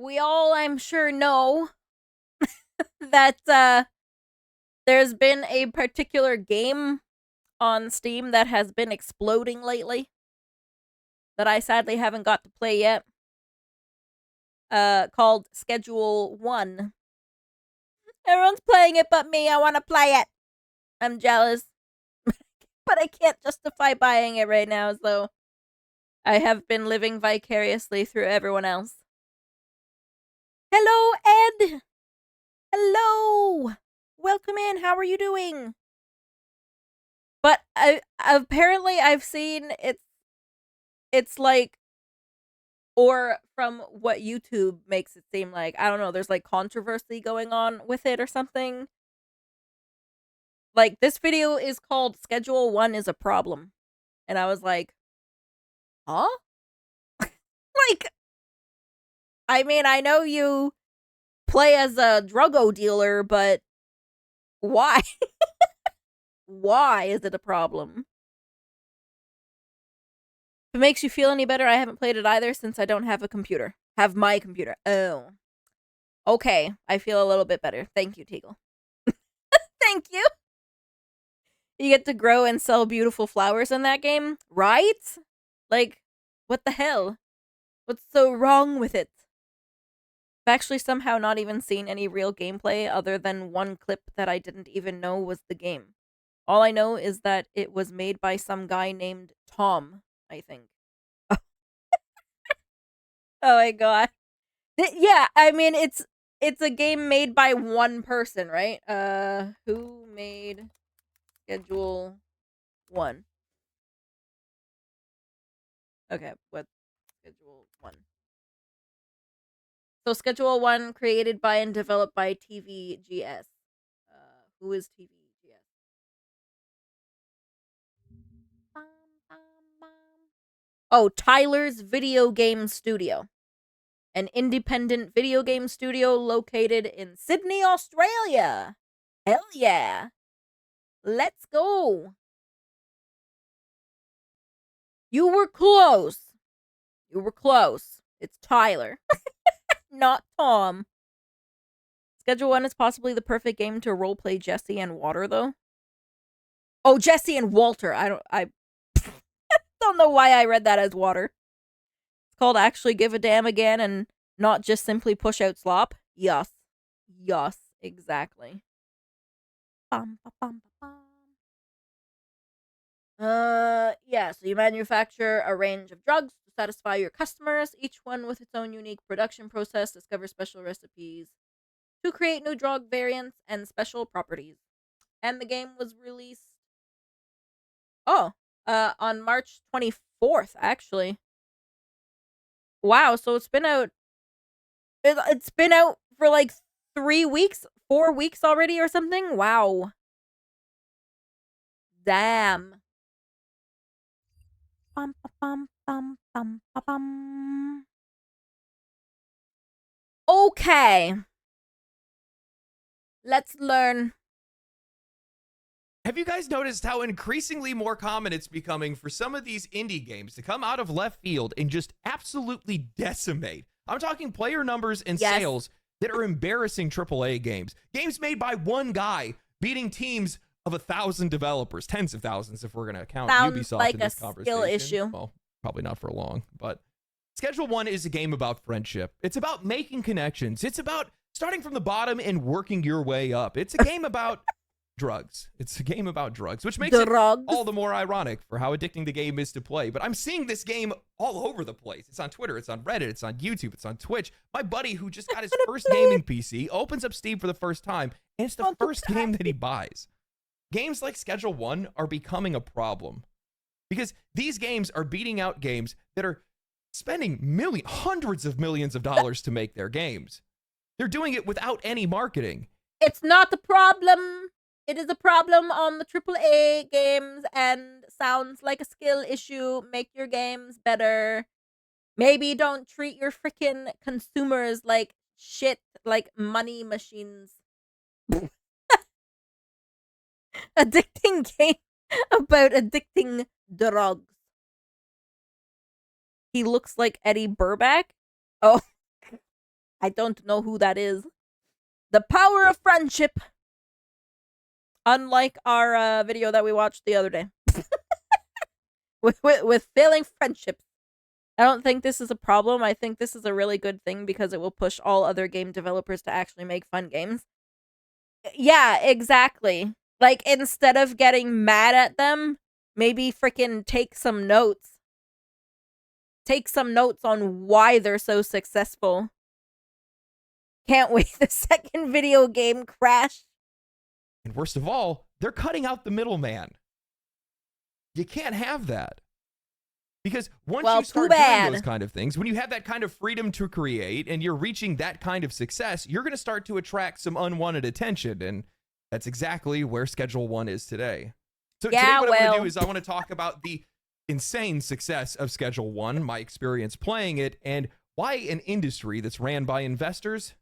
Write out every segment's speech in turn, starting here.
we all, I'm sure, know that there's been a particular game on Steam that has been exploding lately that I sadly haven't got to play yet. Called Schedule 1. Everyone's playing it but me. I want to play it. I'm jealous. But I can't justify buying it right now, so I have been living vicariously through everyone else. Hello, Ed. Hello. Welcome in. How are you doing? But apparently I've seen it's like, or from what YouTube makes it seem like, I don't know, there's like controversy going on with it or something. Like, this video is called Schedule 1 is a Problem. And I was like, huh? Like, I mean, I know you play as a druggo dealer, but why? Why is it a problem? If it makes you feel any better, I haven't played it either since I don't have a computer. Have my computer. Oh. Okay, I feel a little bit better. Thank you, Teagle. Thank you. You get to grow and sell beautiful flowers in that game, right? Like, what the hell? What's so wrong with it? I've actually somehow not even seen any real gameplay other than one clip that I didn't even know was the game. All I know is that it was made by some guy named Tom, I think. Oh my god. Yeah, I mean, it's a game made by one person, right? Who made Schedule 1? Okay, what Schedule 1? So Schedule 1 created by and developed by TVGS. Who is TVGS? Oh, Tyler's Video Game Studio. An independent video game studio located in Sydney, Australia. Hell yeah. Let's go. You were close. You were close. It's Tyler, not Tom. Schedule 1 is possibly the perfect game to roleplay Jesse and Water, though. Oh, Jesse and Walter. I don't know why I read that as Water. It's called Actually Give a Damn Again and not just simply push out slop. Yes. Yes, exactly. Bum, ba, bum, ba, bum. Yeah, so you manufacture a range of drugs to satisfy your customers, each one with its own unique production process, discover special recipes to create new drug variants and special properties. And the game was released on March 24th, actually. Wow, so it's been out it's been out for like 3 weeks, 4 weeks already or something. Wow. Damn. Bum, ba, bum, bum, bum, ba, bum. Okay. Let's learn. Have you guys noticed how increasingly more common it's becoming for some of these indie games to come out of left field and just absolutely decimate? I'm talking player numbers and Yes. sales that are embarrassing AAA games. Games made by one guy beating teams of 1,000 developers, tens of thousands if we're going to count Sounds Ubisoft like in a this skill conversation. issue. Well, probably not for long, but Schedule 1 is a game about friendship. It's about making connections. It's about starting from the bottom and working your way up. It's a game about drugs. It's a game about drugs, which makes it all the more ironic for how addicting the game is to play. But I'm seeing this game all over the place. It's on Twitter, it's on Reddit, it's on YouTube, it's on Twitch. My buddy who just got his first gaming PC opens up Steam for the first time, and it's the first game that he buys. Games like Schedule 1 are becoming a problem because these games are beating out games that are spending hundreds of millions of dollars to make their games. They're doing it without any marketing. It's not a problem. It is a problem on the AAA games and sounds like a skill issue. Make your games better. Maybe don't treat your freaking consumers like shit, like money machines. Addicting game about addicting drugs. He looks like Eddie Burback. Oh. I don't know who that is. The power of friendship. Unlike our video that we watched the other day. with failing friendships. I don't think this is a problem. I think this is a really good thing because it will push all other game developers to actually make fun games. Yeah, exactly. Like, instead of getting mad at them, maybe freaking take some notes. Take some notes on why they're so successful. Can't wait. The second video game crash. And worst of all, they're cutting out the middleman. You can't have that. Because once you start doing those kind of things, when you have that kind of freedom to create and you're reaching that kind of success, you're going to start to attract some unwanted attention. And that's exactly where Schedule 1 is today. So today what I want to do is I want to talk about the insane success of Schedule 1, my experience playing it, and why an industry that's ran by investors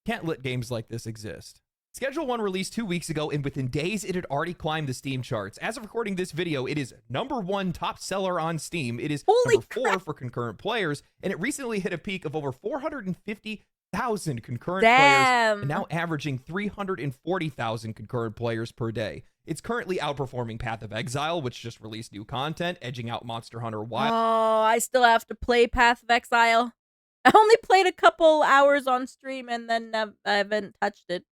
can't let games like this exist. Schedule 1 released 2 weeks ago, and within days, it had already climbed the Steam charts. As of recording this video, it is #1 top seller on Steam. It is #4 for concurrent players, and it recently hit a peak of over 450,000 concurrent players, and now averaging 340,000 concurrent players per day. It's currently outperforming Path of Exile, which just released new content, edging out Monster Hunter Wilds. Oh, I still have to play Path of Exile. I only played a couple hours on stream, and then I haven't touched it.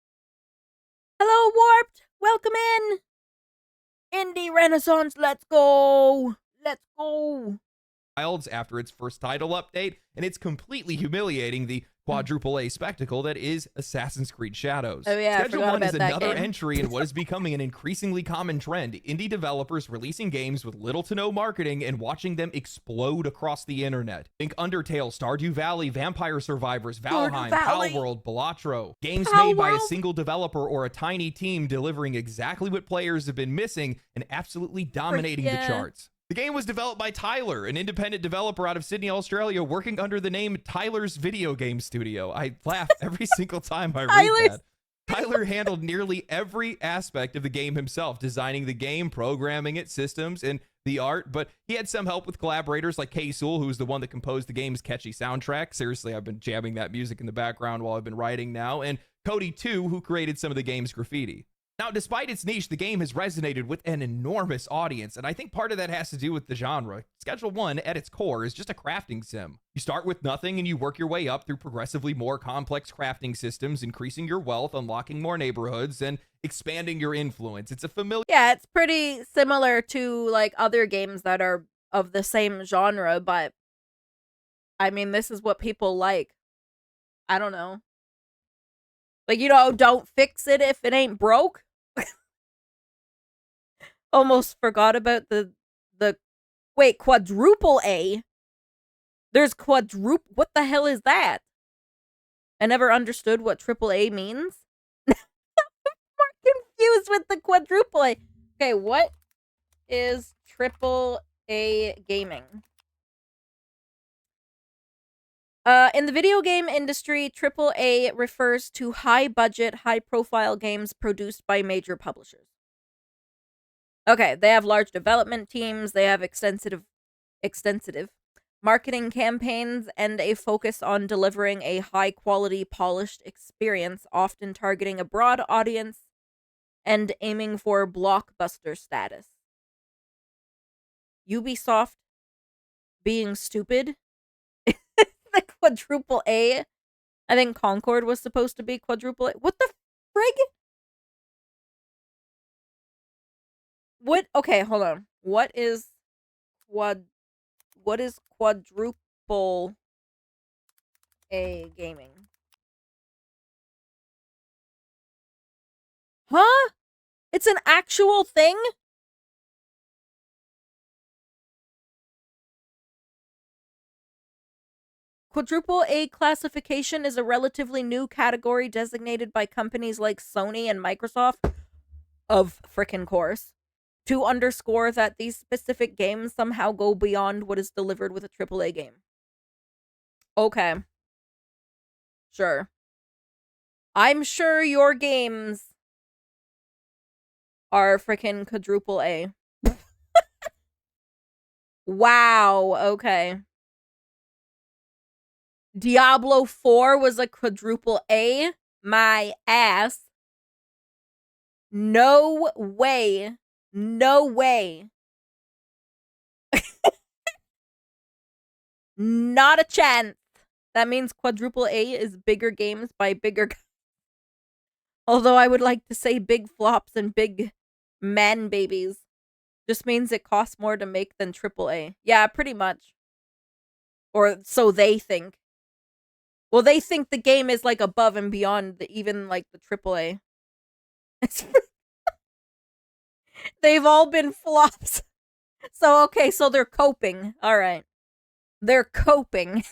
Hello, Warped! Welcome in! Indie Renaissance, let's go! Let's go! After its first title update, and it's completely humiliating the quadruple A spectacle that is Assassin's Creed Shadows. Oh yeah, Schedule 1 is another game. entry in what is becoming an increasingly common trend. Indie developers releasing games with little to no marketing and watching them explode across the internet. Think Undertale, Stardew Valley, Vampire Survivors, Valheim, Palworld, Balatro. Games made by a single developer or a tiny team delivering exactly what players have been missing and absolutely dominating the charts. The game was developed by Tyler, an independent developer out of Sydney, Australia, working under the name Tyler's Video Game Studio. I laugh every single time I read that. Tyler handled nearly every aspect of the game himself, designing the game, programming it, systems, and the art, but he had some help with collaborators like Kay Sewell, who's the one that composed the game's catchy soundtrack. Seriously, I've been jamming that music in the background while I've been writing now, and Cody, too, who created some of the game's graffiti. Now, despite its niche, the game has resonated with an enormous audience, and I think part of that has to do with the genre. Schedule 1, at its core, is just a crafting sim. You start with nothing and you work your way up through progressively more complex crafting systems, increasing your wealth, unlocking more neighborhoods, and expanding your influence. It's a familiar... Yeah, it's pretty similar to, like, other games that are of the same genre, but, I mean, this is what people like. I don't know. Like, you know, don't fix it if it ain't broke. Almost forgot about the wait, quadruple A? There's what the hell is that? I never understood what triple A means. I'm more confused with the quadruple A. Okay, what is triple A gaming? In the video game industry, triple A refers to high-budget, high-profile games produced by major publishers. Okay, they have large development teams, they have extensive marketing campaigns, and a focus on delivering a high-quality, polished experience, often targeting a broad audience and aiming for blockbuster status. Ubisoft being stupid. The quadruple A. I think Concord was supposed to be quadruple A. What the frig? What? Okay, hold on. What is quadruple A gaming? Huh? It's an actual thing? Quadruple A classification is a relatively new category designated by companies like Sony and Microsoft, of frickin' course, to underscore that these specific games somehow go beyond what is delivered with a AAA game. Okay. Sure. I'm sure your games are frickin' quadruple A. Wow, okay. Diablo 4 was a quadruple A? My ass. No way. No way. Not a chance. That means quadruple A is bigger games by bigger. Although I would like to say big flops and big man babies. Just means it costs more to make than triple A. Yeah, pretty much. Or so they think. Well, they think the game is like above and beyond even like the triple A. They've all been flops. So okay, so they're coping. All right. They're coping.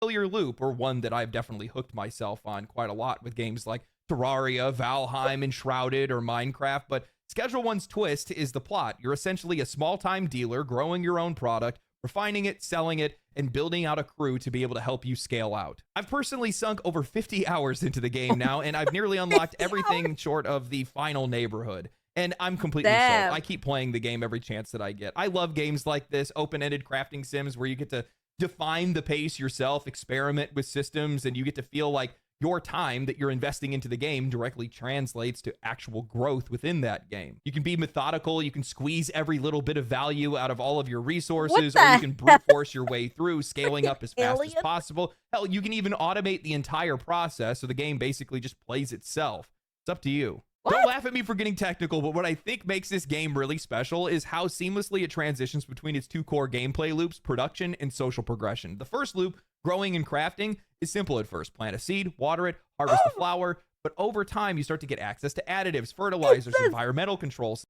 Familiar loop, or one that I've definitely hooked myself on quite a lot with games like Terraria, Valheim, Enshrouded, or Minecraft. But Schedule One's twist is the plot. You're essentially a small-time dealer growing your own product, refining it, selling it, and building out a crew to be able to help you scale out. I've personally sunk over 50 hours into the game now, and I've nearly unlocked everything short of the final neighborhood. And I'm completely sold. I keep playing the game every chance that I get. I love games like this, open-ended crafting sims where you get to define the pace yourself, experiment with systems, and you get to feel like your time that you're investing into the game directly translates to actual growth within that game. You can be methodical, you can squeeze every little bit of value out of all of your resources, or you can brute force your way through, scaling up as fast as possible. Hell, you can even automate the entire process, so the game basically just plays itself. It's up to you. What? Don't laugh at me for getting technical, but what I think makes this game really special is how seamlessly it transitions between its two core gameplay loops, production and social progression. The first loop, growing and crafting, is simple at first. Plant a seed, water it, harvest the flower, but over time you start to get access to additives, fertilizers, environmental controls.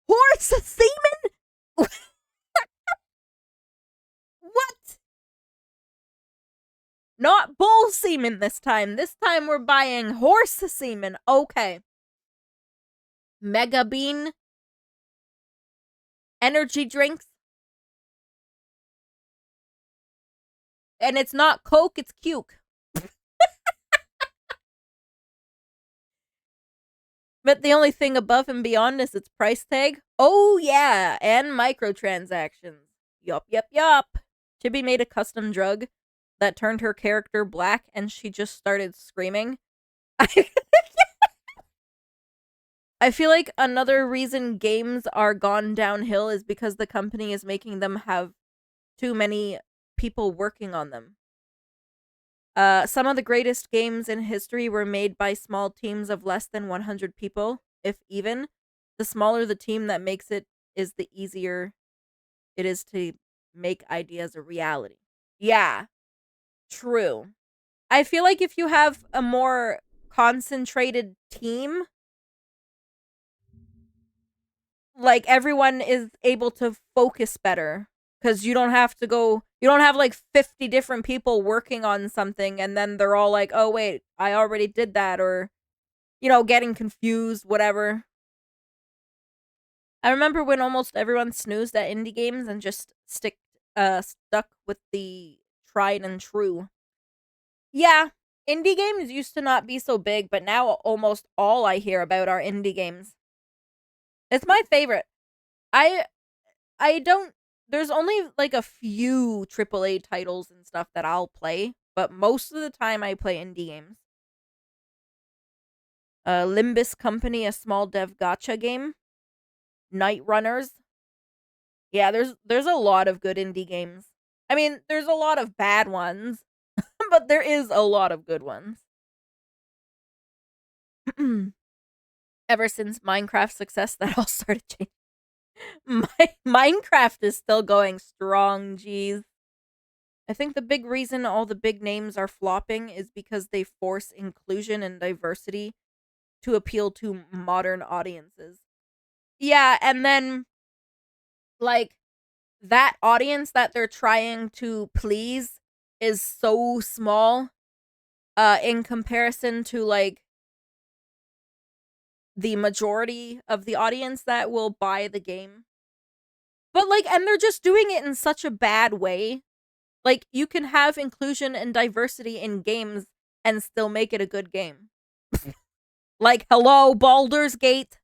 Horse semen? What? Not bull semen this time. This time we're buying horse semen. Okay. Mega Bean. Energy drinks. And it's not Coke, it's Cuke. But the only thing above and beyond is its price tag. Oh yeah, and microtransactions. Yup. Chibi made a custom drug that turned her character black and she just started screaming. I feel like another reason games are gone downhill is because the company is making them have too many people working on them. Some of the greatest games in history were made by small teams of less than 100 people, if even. The smaller the team that makes it is, the easier it is to make ideas a reality. Yeah, true. I feel like if you have a more concentrated team, like everyone is able to focus better. Because you don't have like 50 different people working on something and then they're all like, oh wait, I already did that, or, getting confused, whatever. I remember when almost everyone snoozed at indie games and just stuck with the tried and true. Yeah, indie games used to not be so big, but now almost all I hear about are indie games. It's my favorite. I don't There's only like a few AAA titles and stuff that I'll play, but most of the time I play indie games. Limbus Company, a small dev gacha game. Night Runners. Yeah, there's a lot of good indie games. I mean, there's a lot of bad ones, but there is a lot of good ones. Ever since Minecraft's success, that all started changing. Minecraft is still going strong, jeez. I think the big reason all the big names are flopping is because they force inclusion and diversity to appeal to modern audiences. Yeah, and then, like, that audience that they're trying to please is so small in comparison to, like, the majority of the audience that will buy the game. But, like, and they're just doing it in such a bad way. Like, you can have inclusion and diversity in games and still make it a good game. Like, hello, Baldur's Gate.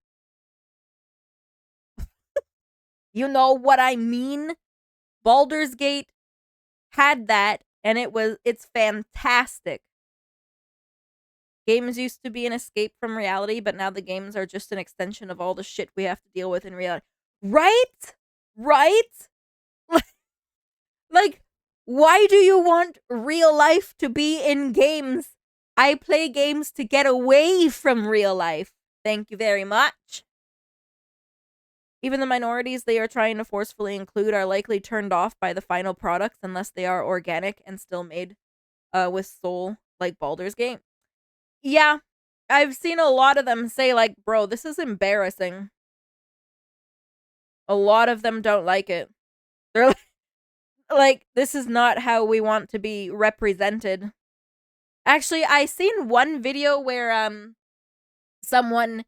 You know what I mean? Baldur's Gate had that, and it's fantastic. Games used to be an escape from reality, but now the games are just an extension of all the shit we have to deal with in reality. Right? Right? Like, why do you want real life to be in games? I play games to get away from real life. Thank you very much. Even the minorities they are trying to forcefully include are likely turned off by the final products unless they are organic and still made with soul, like Baldur's Gate. Yeah, I've seen a lot of them say, like, bro, this is embarrassing. A lot of them don't like it. They're like, this is not how we want to be represented. Actually, I seen one video where someone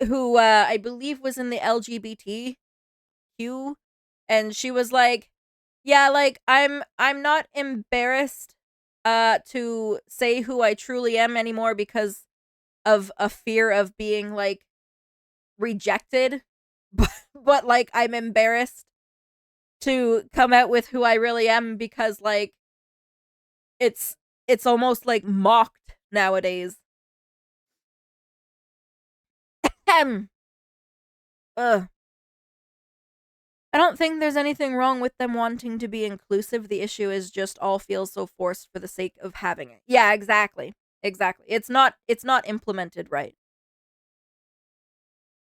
who I believe was in the LGBTQ, and she was like, yeah, like I'm not embarrassed to say who I truly am anymore because of a fear of being like rejected. But like I'm embarrassed to come out with who I really am because like it's almost like mocked nowadays. Ugh. I don't think there's anything wrong with them wanting to be inclusive. The issue is just all feels so forced for the sake of having it. Yeah, exactly. Exactly. It's not implemented right.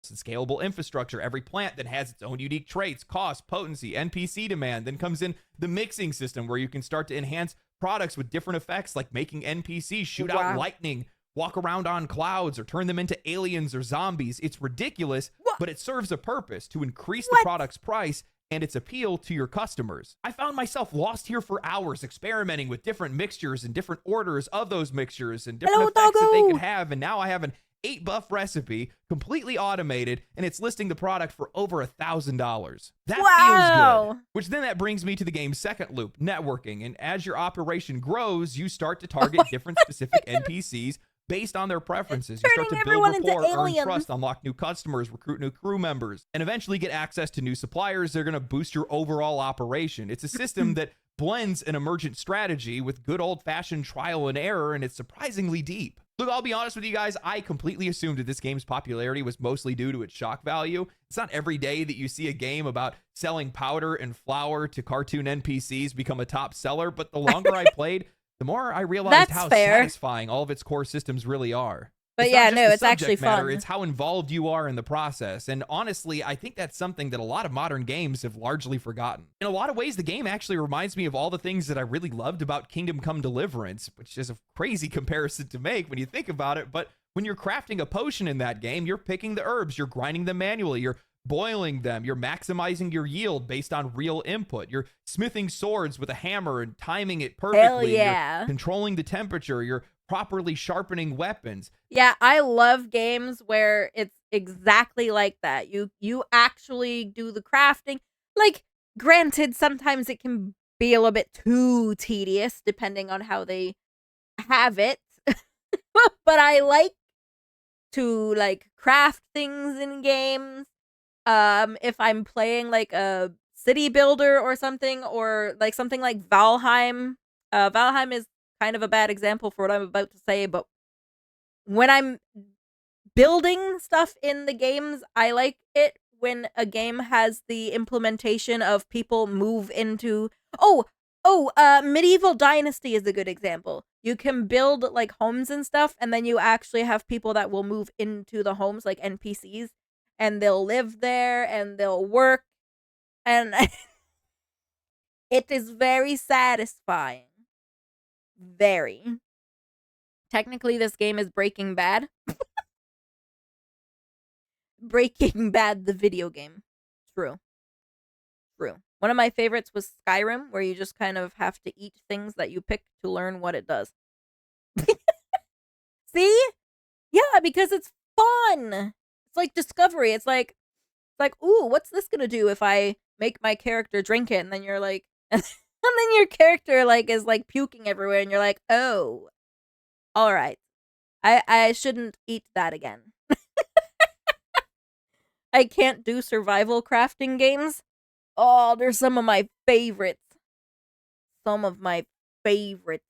And scalable infrastructure. Every plant that has its own unique traits, cost, potency, NPC demand. Then comes in the mixing system where you can start to enhance products with different effects, like making NPCs shoot out lightning, walk around on clouds, or turn them into aliens or zombies. It's ridiculous, but it serves a purpose to increase the product's price and its appeal to your customers. I found myself lost here for hours experimenting with different mixtures and different orders of those mixtures and different effects that they could have, and now I have an 8-buff recipe, completely automated, and it's listing the product for over $1,000. That feels good. Which then that brings me to the game's second loop, networking. And as your operation grows, you start to target different specific NPCs based on their preferences. You start to build rapport, earn trust, unlock new customers, recruit new crew members, and eventually get access to new suppliers. They're going to boost your overall operation. It's a system that blends an emergent strategy with good old-fashioned trial and error, and it's surprisingly deep. Look, I'll be honest with you guys, I completely assumed that this game's popularity was mostly due to its shock value. It's not every day that you see a game about selling powder and flour to cartoon NPCs become a top seller, but the longer I played, the more I realized how satisfying all of its core systems really are. But yeah, no, it's actually fun. It's how involved you are in the process. And honestly, I think that's something that a lot of modern games have largely forgotten. In a lot of ways, the game actually reminds me of all the things that I really loved about Kingdom Come Deliverance, which is a crazy comparison to make when you think about it. But when you're crafting a potion in that game, you're picking the herbs, you're grinding them manually, you're boiling them, you're maximizing your yield based on real input, you're smithing swords with a hammer and timing it perfectly. Hell yeah. You're controlling the temperature, you're properly sharpening weapons. Yeah, I love games where it's exactly like that. You actually do the crafting. Like, granted, sometimes it can be a little bit too tedious depending on how they have it. But I like to like craft things in games. If I'm playing like a city builder or something like Valheim. Valheim is kind of a bad example for what I'm about to say, but when I'm building stuff in the games, I like it when a game has the implementation of people move into Medieval Dynasty is a good example. You can build like homes and stuff, and then you actually have people that will move into the homes, like NPCs, and they'll live there and they'll work, and it is very satisfying. Very. Technically, this game is Breaking Bad. Breaking Bad, the video game. True. One of my favorites was Skyrim, where you just kind of have to eat things that you pick to learn what it does. See? Yeah, because it's fun. It's like Discovery. It's like, ooh, what's this gonna do if I make my character drink it? And then you're like, and then your character like is like puking everywhere, and you're like, oh, all right, I shouldn't eat that again. I can't do survival crafting games. Oh, they're some of my favorites. some of my favorites.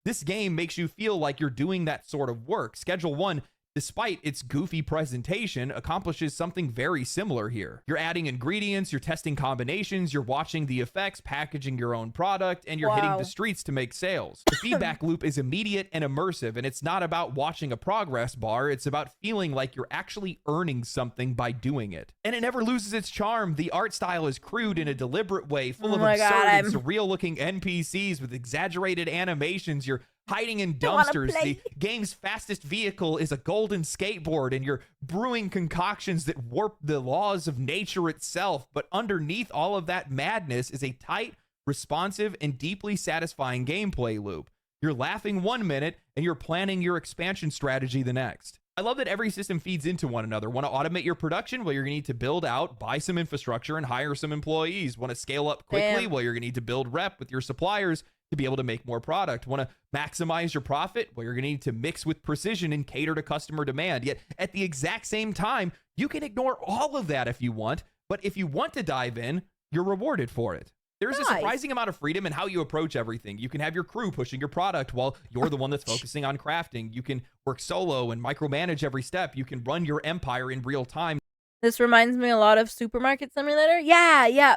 This game makes you feel like you're doing that sort of work. Schedule 1, despite its goofy presentation, accomplishes something very similar here. You're adding ingredients, you're testing combinations, you're watching the effects, packaging your own product, and you're hitting the streets to make sales. The feedback loop is immediate and immersive, and it's not about watching a progress bar, it's about feeling like you're actually earning something by doing it. And it never loses its charm. The art style is crude in a deliberate way, full of absurd and surreal-looking NPCs with exaggerated animations. You're hiding in dumpsters. The game's fastest vehicle is a golden skateboard, and you're brewing concoctions that warp the laws of nature itself. But underneath all of that madness is a tight, responsive, and deeply satisfying gameplay loop. You're laughing 1 minute, and you're planning your expansion strategy the next. I love that every system feeds into one another. Want to automate your production? Well, you're going to need to build out, buy some infrastructure, and hire some employees. Want to scale up quickly? Well, you're going to need to build rep with your suppliers to be able to make more product. Want to maximize your profit? Well, you're going to need to mix with precision and cater to customer demand. Yet at the exact same time, you can ignore all of that if you want, but if you want to dive in, you're rewarded for it. There's a surprising amount of freedom in how you approach everything. You can have your crew pushing your product while you're the one that's focusing on crafting. You can work solo and micromanage every step. You can run your empire in real time. This reminds me a lot of Supermarket Simulator. Yeah.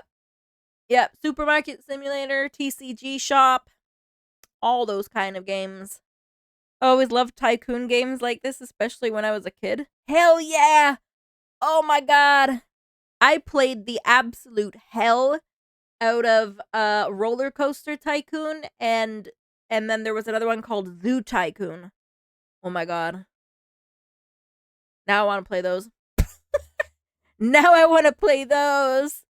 Supermarket Simulator, TCG Shop, all those kind of games. I always loved tycoon games like this, especially when I was a kid. Hell yeah! Oh my god. I played the absolute hell out of Roller Coaster Tycoon, and then there was another one called Zoo Tycoon. Oh my god. Now I want to play those. Now I want to play those.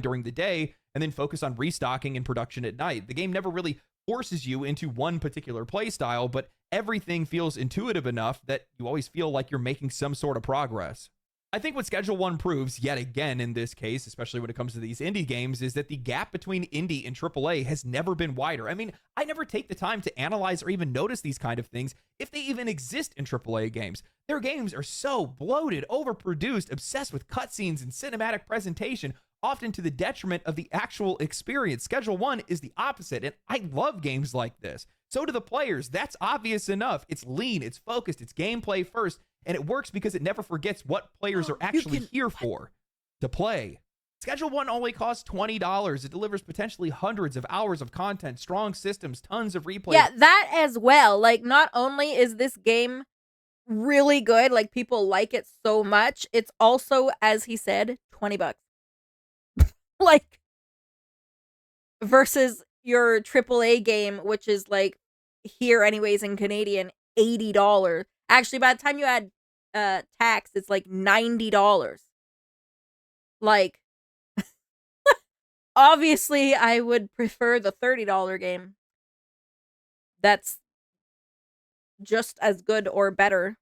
During the day, and then focus on restocking and production at night. The game never really forces you into one particular play style, but everything feels intuitive enough that you always feel like you're making some sort of progress. I think what Schedule 1 proves, yet again in this case, especially when it comes to these indie games, is that the gap between indie and AAA has never been wider. I mean, I never take the time to analyze or even notice these kind of things if they even exist in AAA games. Their games are so bloated, overproduced, obsessed with cutscenes and cinematic presentation, often to the detriment of the actual experience. Schedule 1 is the opposite, and I love games like this. So do the players. That's obvious enough. It's lean, it's focused, it's gameplay first, and it works because it never forgets what players are actually here for, to play. Schedule 1 only costs $20. It delivers potentially hundreds of hours of content, strong systems, tons of replay. Yeah, that as well. Like, not only is this game really good, like people like it so much, it's also, as he said, $20. Like, versus your AAA game, which is like, here anyways in Canadian, $80. Actually, by the time you add tax, it's like $90. Like, obviously, I would prefer the $30 game. That's just as good or better.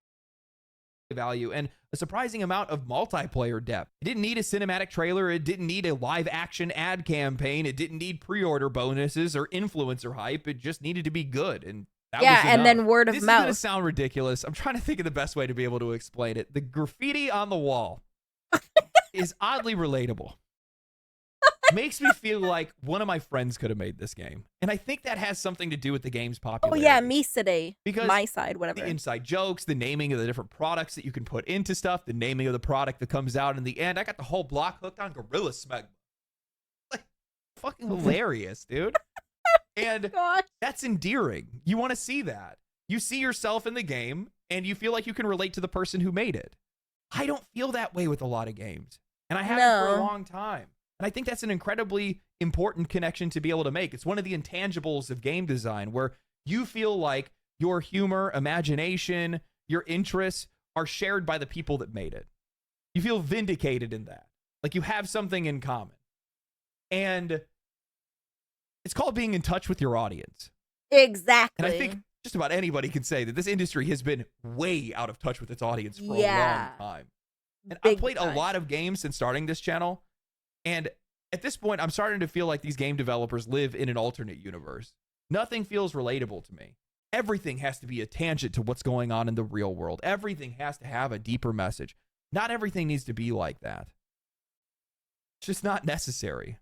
Value and a surprising amount of multiplayer depth. It didn't need a cinematic trailer. It didn't need a live action ad campaign. It didn't need pre-order bonuses or influencer hype. It just needed to be good. And that was enough. And then word of mouth. This is going to sound ridiculous. I'm trying to think of the best way to be able to explain it. The graffiti on the wall is oddly relatable. Makes me feel like one of my friends could have made this game. And I think that has something to do with the game's popularity. Oh yeah, me today. Because my side, whatever. The inside jokes, the naming of the different products that you can put into stuff, the naming of the product that comes out in the end. I got the whole block hooked on Gorilla Smegma. Like, fucking hilarious, dude. And that's endearing. You want to see that. You see yourself in the game, and you feel like you can relate to the person who made it. I don't feel that way with a lot of games. And I haven't for a long time. And I think that's an incredibly important connection to be able to make. It's one of the intangibles of game design where you feel like your humor, imagination, your interests are shared by the people that made it. You feel vindicated in that. Like you have something in common. And it's called being in touch with your audience. Exactly. And I think just about anybody can say that this industry has been way out of touch with its audience for a long time. And I've played a lot of games since starting this channel. And at this point, I'm starting to feel like these game developers live in an alternate universe. Nothing feels relatable to me. Everything has to be a tangent to what's going on in the real world. Everything has to have a deeper message. Not everything needs to be like that. It's just not necessary.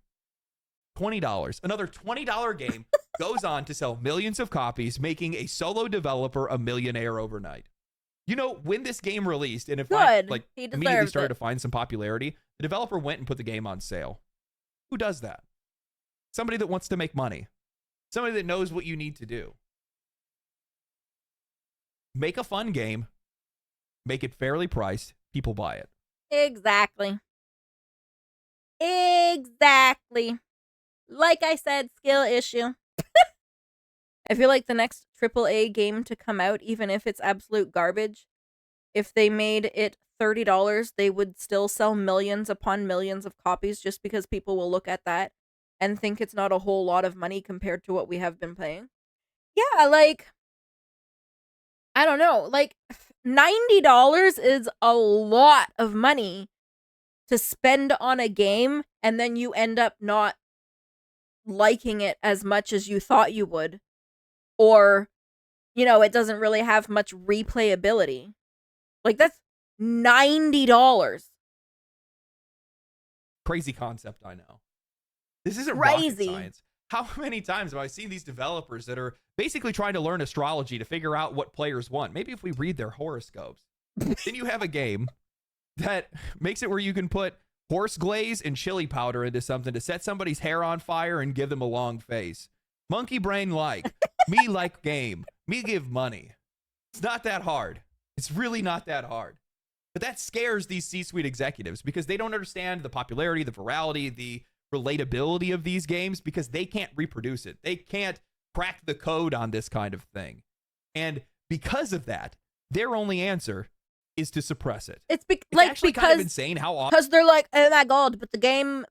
$20. Another $20 game goes on to sell millions of copies, making a solo developer a millionaire overnight. You know, when this game released, and if I Good. He immediately deserves started it. to find some popularity, the developer went and put the game on sale. Who does that? Somebody that wants to make money. Somebody that knows what you need to do. Make a fun game. Make it fairly priced. People buy it. Exactly. Exactly. Like I said, skill issue. I feel like the next AAA game to come out, even if it's absolute garbage, if they made it $30, they would still sell millions upon millions of copies just because people will look at that and think it's not a whole lot of money compared to what we have been playing. Yeah, like, I don't know, like, $90 is a lot of money to spend on a game, and then you end up not liking it as much as you thought you would. Or, you know, it doesn't really have much replayability. Like, that's $90. Crazy concept, I know. This isn't Crazy. rocket science. How many times have I seen these developers that are basically trying to learn astrology to figure out what players want? Maybe if we read their horoscopes. Then you have a game that makes it where you can put horse glaze and chili powder into something to set somebody's hair on fire and give them a long face. Monkey brain like. Me like game. Me give money. It's not that hard. It's really not that hard. But that scares these C-suite executives because they don't understand the popularity, the virality, the relatability of these games because they can't reproduce it. They can't crack the code on this kind of thing. And because of that, their only answer is to suppress it. It's actually kind of insane how often, because they're like, oh my god, but the game,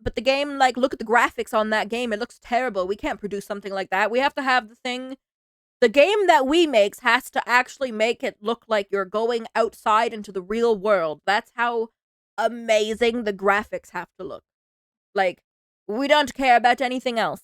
like, look at the graphics on that game. It looks terrible. We can't produce something like that. We have to have the game that we makes has to actually make it look like you're going outside into the real world. That's how amazing the graphics have to look. Like, we don't care about anything else.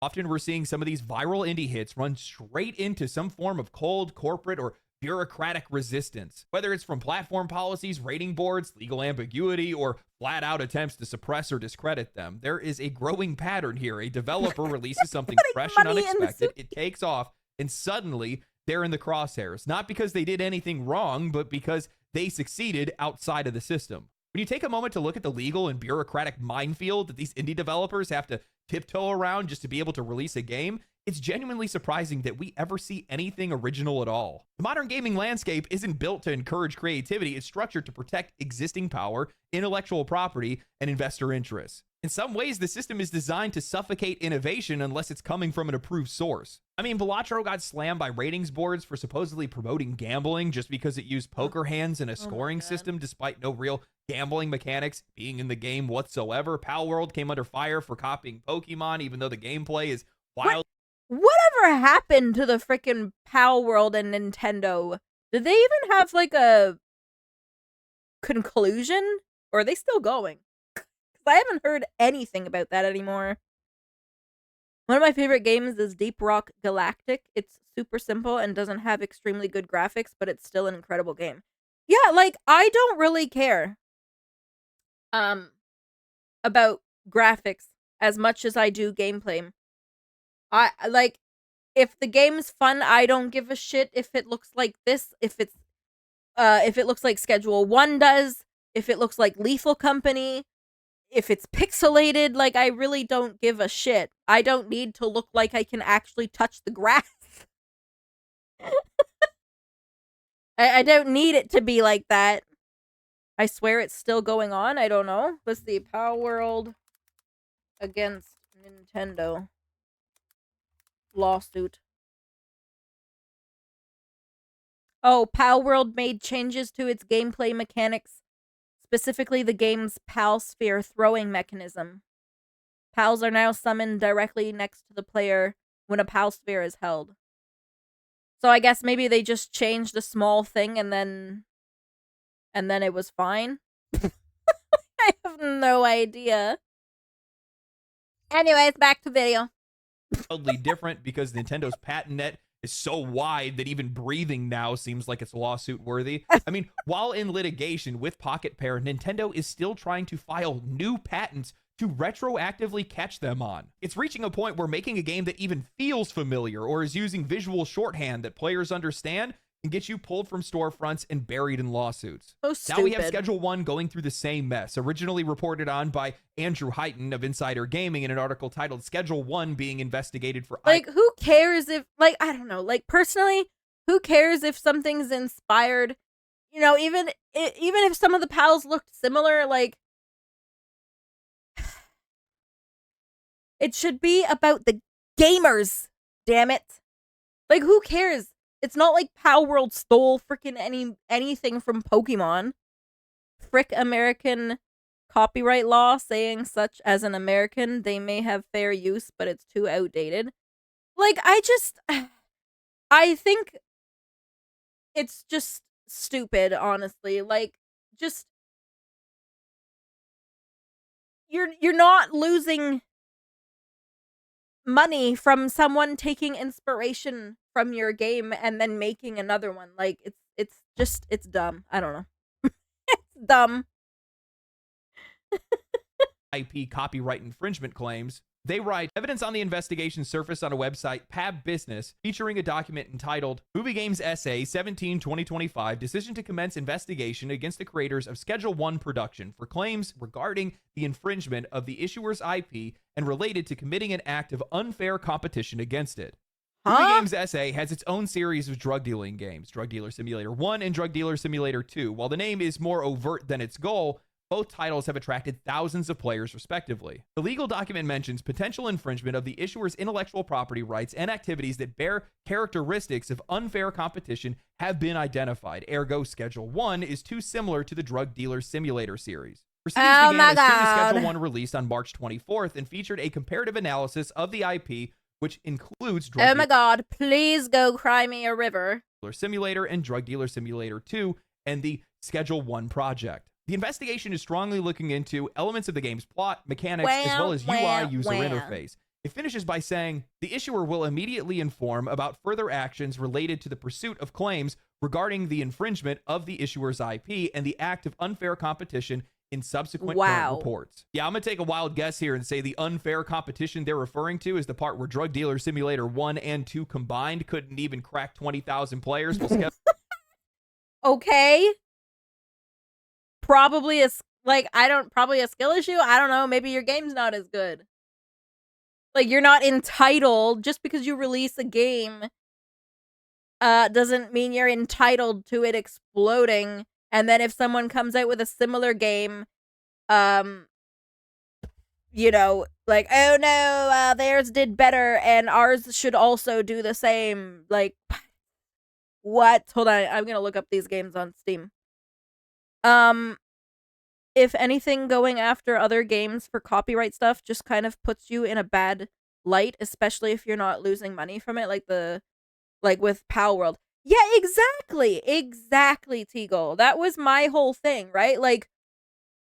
often we're seeing some of these viral indie hits run straight into some form of cold corporate or bureaucratic resistance, whether it's from platform policies, rating boards, legal ambiguity, or flat out attempts to suppress or discredit them. There is a growing pattern here. A developer releases something fresh and unexpected, it takes off, and suddenly they're in the crosshairs, not because they did anything wrong, but because they succeeded outside of the system. When you take a moment to look at the legal and bureaucratic minefield that these indie developers have to tiptoe around just to be able to release a game, it's genuinely surprising that we ever see anything original at all. The modern gaming landscape isn't built to encourage creativity. It's structured to protect existing power, intellectual property, and investor interests. In some ways, the system is designed to suffocate innovation unless it's coming from an approved source. I mean, Balatro got slammed by ratings boards for supposedly promoting gambling just because it used poker hands and a scoring system despite no real gambling mechanics being in the game whatsoever. Pal World came under fire for copying Pokemon, even though the gameplay is wild. Whatever happened to the freaking Pal World and Nintendo? Did they even have like a conclusion? Or are they still going? Because I haven't heard anything about that anymore. One of my favorite games is Deep Rock Galactic. It's super simple and doesn't have extremely good graphics, but it's still an incredible game. Yeah, like, I don't really care about graphics as much as I do gameplay. I like, if the game's fun, I don't give a shit if it looks like this, if it looks like Schedule 1 does, if it looks like Lethal Company, if it's pixelated, like, I really don't give a shit. I don't need to look like I can actually touch the grass. I don't need it to be like that. I swear it's still going on. I don't know. Let's see. Power World against Nintendo lawsuit. Oh, Pal World made changes to its gameplay mechanics, specifically the game's Pal Sphere throwing mechanism. Pals are now summoned directly next to the player when a Pal Sphere is held. So I guess maybe they just changed a small thing and then it was fine. I have no idea. Anyways, back to video. Totally different because Nintendo's patent net is so wide that even breathing now seems like it's lawsuit worthy. I mean, while in litigation with Pocket Pair, Nintendo is still trying to file new patents to retroactively catch them on. It's reaching a point where making a game that even feels familiar or is using visual shorthand that players understand can get you pulled from storefronts and buried in lawsuits. So stupid. Now we have Schedule 1 going through the same mess, originally reported on by Andrew Heighton of Insider Gaming in an article titled Schedule 1 being investigated for... Like, who cares if, like, I don't know, like, personally, who cares if something's inspired, you know, even if some of the pals looked similar, like, it should be about the gamers, damn it. Like, who cares? It's not like Pal World stole freaking anything from Pokemon. Frick American copyright law saying such as an American, they may have fair use, but it's too outdated. Like, I think it's just stupid, honestly. Like, just you're not losing money from someone taking inspiration from your game and then making another one. Like, it's dumb. I don't know. It's dumb. IP copyright infringement claims. They write, evidence on the investigation surfaced on a website, Pab Business, featuring a document entitled Movie Games Essay 17-2025, Decision to Commence Investigation Against the Creators of Schedule 1 Production for claims regarding the infringement of the issuer's IP and related to committing an act of unfair competition against it. Movie Games SA has its own series of drug dealing games, Drug Dealer Simulator 1 and Drug Dealer Simulator 2. While the name is more overt than its goal, both titles have attracted thousands of players respectively. The legal document mentions potential infringement of the issuer's intellectual property rights and activities that bear characteristics of unfair competition have been identified. Ergo, Schedule 1 is too similar to the Drug Dealer Simulator series. Proceedings began as soon as Schedule 1 released on March 24th and featured a comparative analysis of the IP, which includes Drug Oh my god, please go cry me a river. Dealer Simulator and Drug Dealer Simulator 2 and the Schedule 1 project. The investigation is strongly looking into elements of the game's plot, mechanics, as well as UI user interface. It finishes by saying, the issuer will immediately inform about further actions related to the pursuit of claims regarding the infringement of the issuer's IP and the act of unfair competition in subsequent current reports. Yeah, I'm going to take a wild guess here and say the unfair competition they're referring to is the part where Drug Dealer Simulator 1 and 2 combined couldn't even crack 20,000 players. Okay. Probably a skill issue. I don't know. Maybe your game's not as good. Like, you're not entitled just because you release a game. Doesn't mean you're entitled to it exploding. And then if someone comes out with a similar game, you know, like, oh no, theirs did better, and ours should also do the same. Like, what? Hold on, I'm gonna look up these games on Steam. If anything, going after other games for copyright stuff just kind of puts you in a bad light, especially if you're not losing money from it, like with Pal World. Yeah, exactly, Teagle. That was my whole thing, right? Like,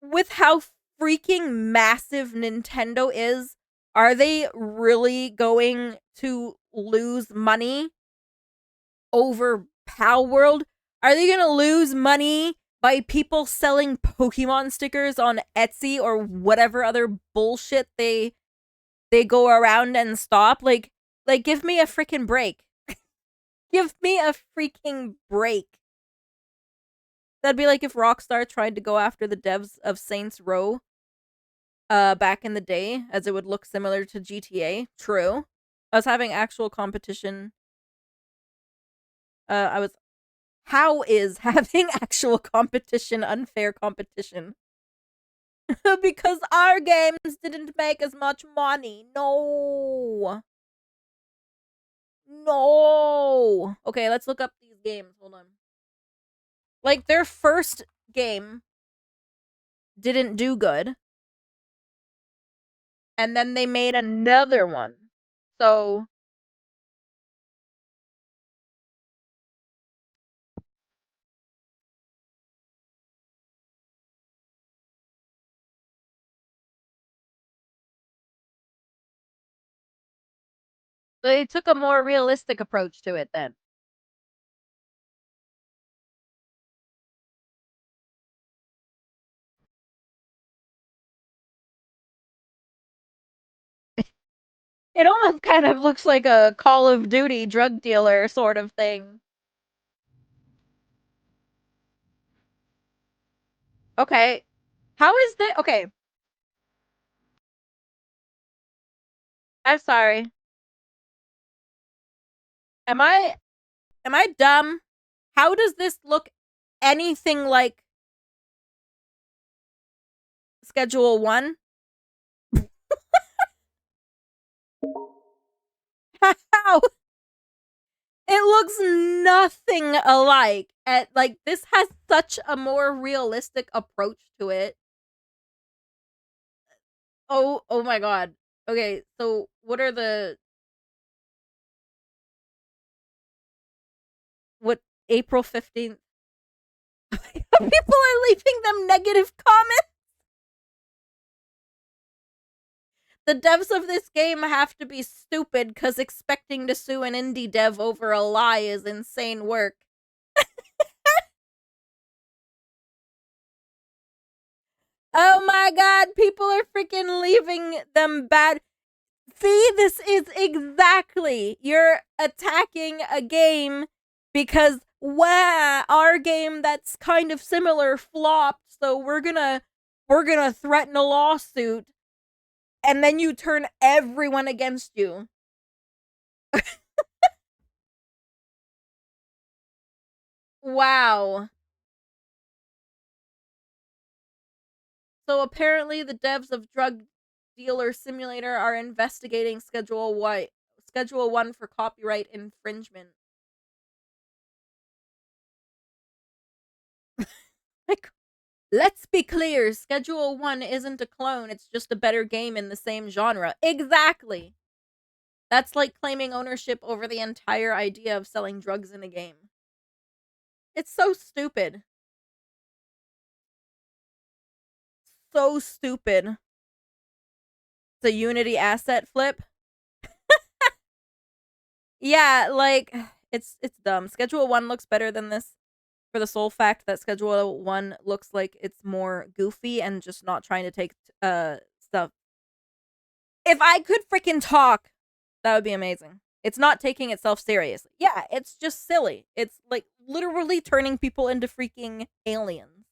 with how freaking massive Nintendo is, are they really going to lose money over Pal World? Are they gonna lose money by people selling Pokemon stickers on Etsy or whatever other bullshit they go around and stop? Like give me a freaking break. Give me a freaking break. That'd be like if Rockstar tried to go after the devs of Saints Row back in the day, as it would look similar to GTA. True. I was having actual competition. How is having actual competition unfair competition? Because our games didn't make as much money. No. Okay, let's look up these games. Hold on. Like, their first game didn't do good. And then they made another one. So they took a more realistic approach to it then. It almost kind of looks like a Call of Duty drug dealer sort of thing. Okay. How is that? Okay. I'm sorry. Am I dumb? How does this look anything like Schedule 1? How? It looks nothing alike. Like, this has such a more realistic approach to it. Oh my god. Okay, so what are the what April 15th? People are leaving them negative comments. The devs of this game have to be stupid because expecting to sue an indie dev over a lie is insane work. Oh my god, people are freaking leaving them bad. See, this is exactly. You're attacking a game because, wow, our game that's kind of similar flopped, so we're gonna threaten a lawsuit, and then you turn everyone against you. Wow. So apparently the devs of Drug Dealer Simulator are investigating Schedule 1 for copyright infringement. Like, let's be clear, Schedule 1 isn't a clone, it's just a better game in the same genre. Exactly. That's like claiming ownership over the entire idea of selling drugs in a game. It's so stupid. So stupid. It's a Unity asset flip. Yeah, like, it's dumb. Schedule 1 looks better than this for the sole fact that Schedule 1 looks like it's more goofy and just not trying to take stuff. If I could freaking talk, that would be amazing. It's not taking itself seriously. Yeah, it's just silly. It's like literally turning people into freaking aliens.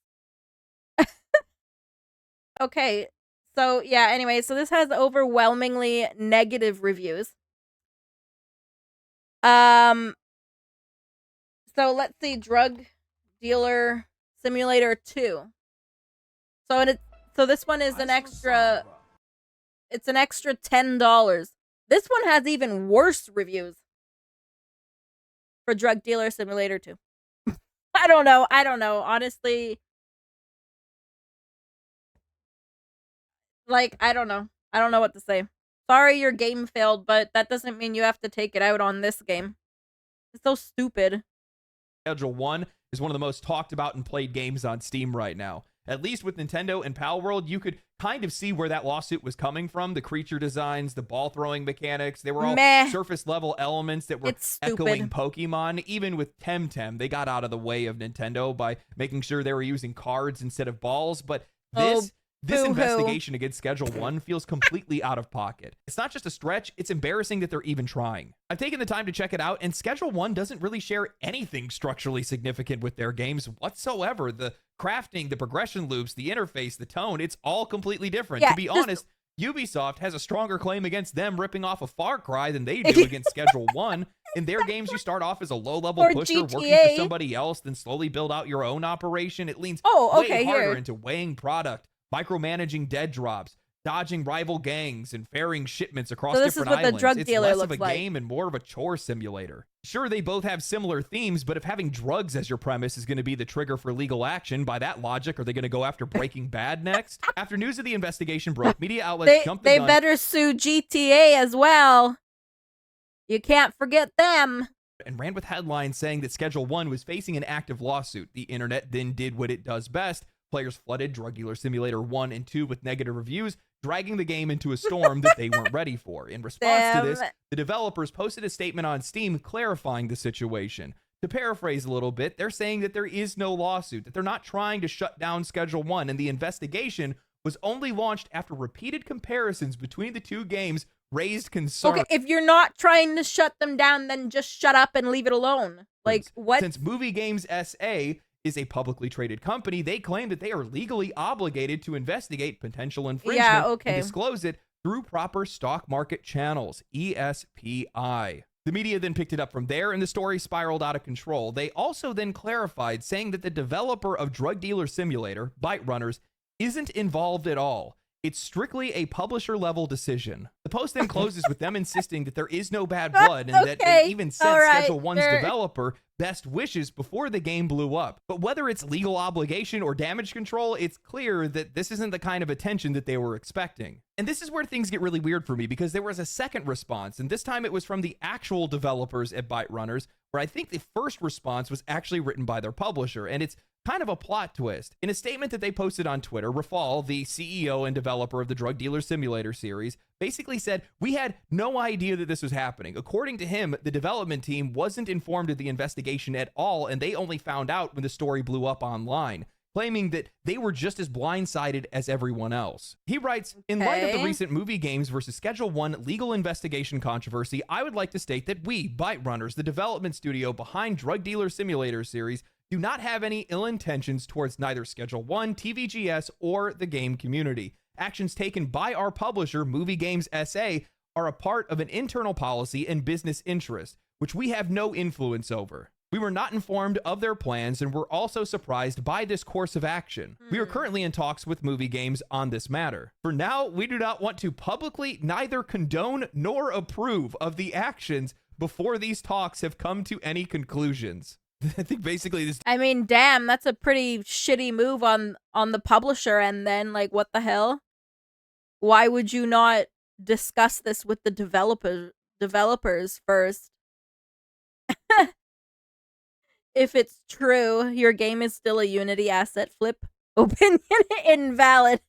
Okay, so yeah, anyway, so this has overwhelmingly negative reviews. Um, so let's see, Drug Dealer Simulator 2. So this one is an extra. It's an extra $10. This one has even worse reviews for Drug Dealer Simulator 2. I don't know. Honestly, like, I don't know. I don't know what to say. Sorry your game failed, but that doesn't mean you have to take it out on this game. It's so stupid. Schedule 1 is one of the most talked about and played games on Steam right now. At least with Nintendo and Pal World, you could kind of see where that lawsuit was coming from. The creature designs, the ball throwing mechanics, they were all surface level elements that were echoing Pokemon. Even with Temtem, they got out of the way of Nintendo by making sure they were using cards instead of balls. But this investigation against Schedule 1 feels completely out of pocket. It's not just a stretch, it's embarrassing that they're even trying. I've taken the time to check it out, and Schedule 1 doesn't really share anything structurally significant with their games whatsoever. The crafting, the progression loops, the interface, the tone, it's all completely different. Yeah, to be honest, Ubisoft has a stronger claim against them ripping off a Far Cry than they do against Schedule 1. In their games, you start off as a low-level pusher GTA. Working for somebody else, then slowly build out your own operation. It leans way harder into weighing product, micromanaging dead drops, dodging rival gangs, and ferrying shipments across different islands. The drug dealer it's less of a game and more of a chore simulator. Sure, they both have similar themes, but if having drugs as your premise is going to be the trigger for legal action, by that logic, are they going to go after Breaking Bad next? After news of the investigation broke, media outlets jumped the gun. They better sue GTA as well. You can't forget them. And ran with headlines saying that Schedule 1 was facing an active lawsuit. The internet then did what it does best. Players flooded Drug Dealer Simulator 1 and 2 with negative reviews, dragging the game into a storm that they weren't ready for. In response to this, the developers posted a statement on Steam clarifying the situation. To paraphrase a little bit, they're saying that there is no lawsuit, that they're not trying to shut down Schedule 1, and the investigation was only launched after repeated comparisons between the two games raised concern. Okay, if you're not trying to shut them down, then just shut up and leave it alone. Like, what? Since Movie Games SA is a publicly traded company, they claim that they are legally obligated to investigate potential infringement and disclose it through proper stock market channels, ESPI. The media then picked it up from there, and the story spiraled out of control. They also then clarified, saying that the developer of Drug Dealer Simulator, Bite Runners, isn't involved at all. It's strictly a publisher-level decision. The post then closes with them insisting that there is no bad blood and that they even sent Schedule 1's developer best wishes before the game blew up. But whether it's legal obligation or damage control, it's clear that this isn't the kind of attention that they were expecting. And this is where things get really weird for me, because there was a second response, and this time it was from the actual developers at Bite Runners, where I think the first response was actually written by their publisher, and it's kind of a plot twist. In a statement that they posted on Twitter, Rafal, the CEO and developer of the Drug Dealer Simulator series, basically said, "We had no idea that this was happening." According to him, the development team wasn't informed of the investigation at all, and they only found out when the story blew up online, claiming that they were just as blindsided as everyone else. He writes, "In light of the recent Movie Games versus Schedule 1 legal investigation controversy, I would like to state that we, Bite Runners, the development studio behind Drug Dealer Simulator series, do not have any ill intentions towards neither Schedule 1, TVGS, or the game community. Actions taken by our publisher, Movie Games SA, are a part of an internal policy and business interest, which we have no influence over. We were not informed of their plans and were also surprised by this course of action. We are currently in talks with Movie Games on this matter. For now, we do not want to publicly neither condone nor approve of the actions before these talks have come to any conclusions." I think basically this... I mean, damn, that's a pretty shitty move on the publisher, and then, like, what the hell? Why would you not discuss this with the developers first? If it's true, your game is still a Unity asset. Flip. Opinion invalid.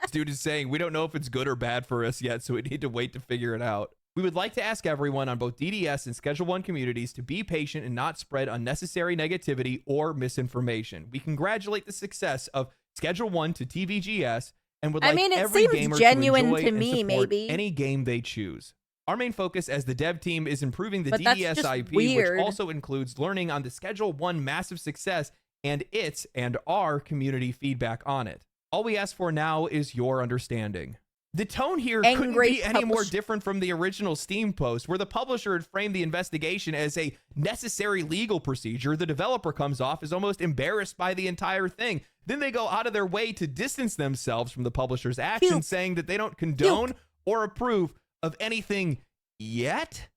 This dude is saying, "We don't know if it's good or bad for us yet, so we need to wait to figure it out. We would like to ask everyone on both DDS and Schedule 1 communities to be patient and not spread unnecessary negativity or misinformation. We congratulate the success of Schedule 1 to TVGS and would like every gamer to enjoy and support any game they choose. Our main focus as the dev team is improving the DDS IP, which also includes learning on the Schedule 1 massive success and its and our community feedback on it. All we ask for now is your understanding." The tone here couldn't be any more different from the original Steam post, where the publisher had framed the investigation as a necessary legal procedure. The developer comes off as almost embarrassed by the entire thing. Then they go out of their way to distance themselves from the publisher's actions, saying that they don't condone or approve of anything yet?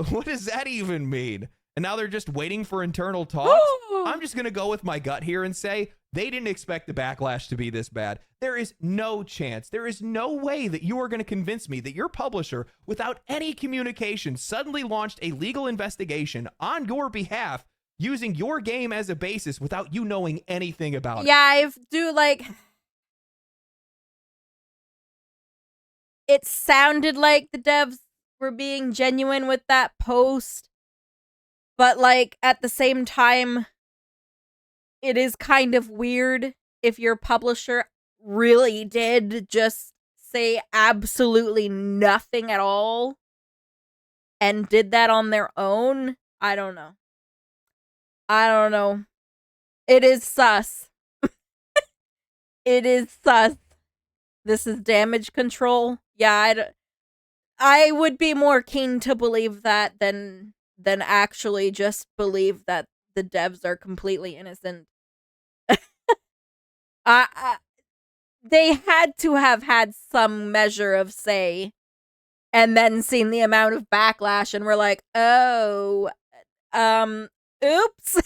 What does that even mean? And now they're just waiting for internal talks? I'm just going to go with my gut here and say they didn't expect the backlash to be this bad. There is no chance. There is no way that you are going to convince me that your publisher, without any communication, suddenly launched a legal investigation on your behalf using your game as a basis without you knowing anything about it. Yeah, I do, like... It sounded like the devs were being genuine with that post, but, like, at the same time, it is kind of weird if your publisher really did just say absolutely nothing at all and did that on their own. I don't know. It is sus. It is sus. This is damage control. Yeah, I would be more keen to believe that than actually just believe that the devs are completely innocent. They had to have had some measure of say, and then seen the amount of backlash and were like, oh, oops.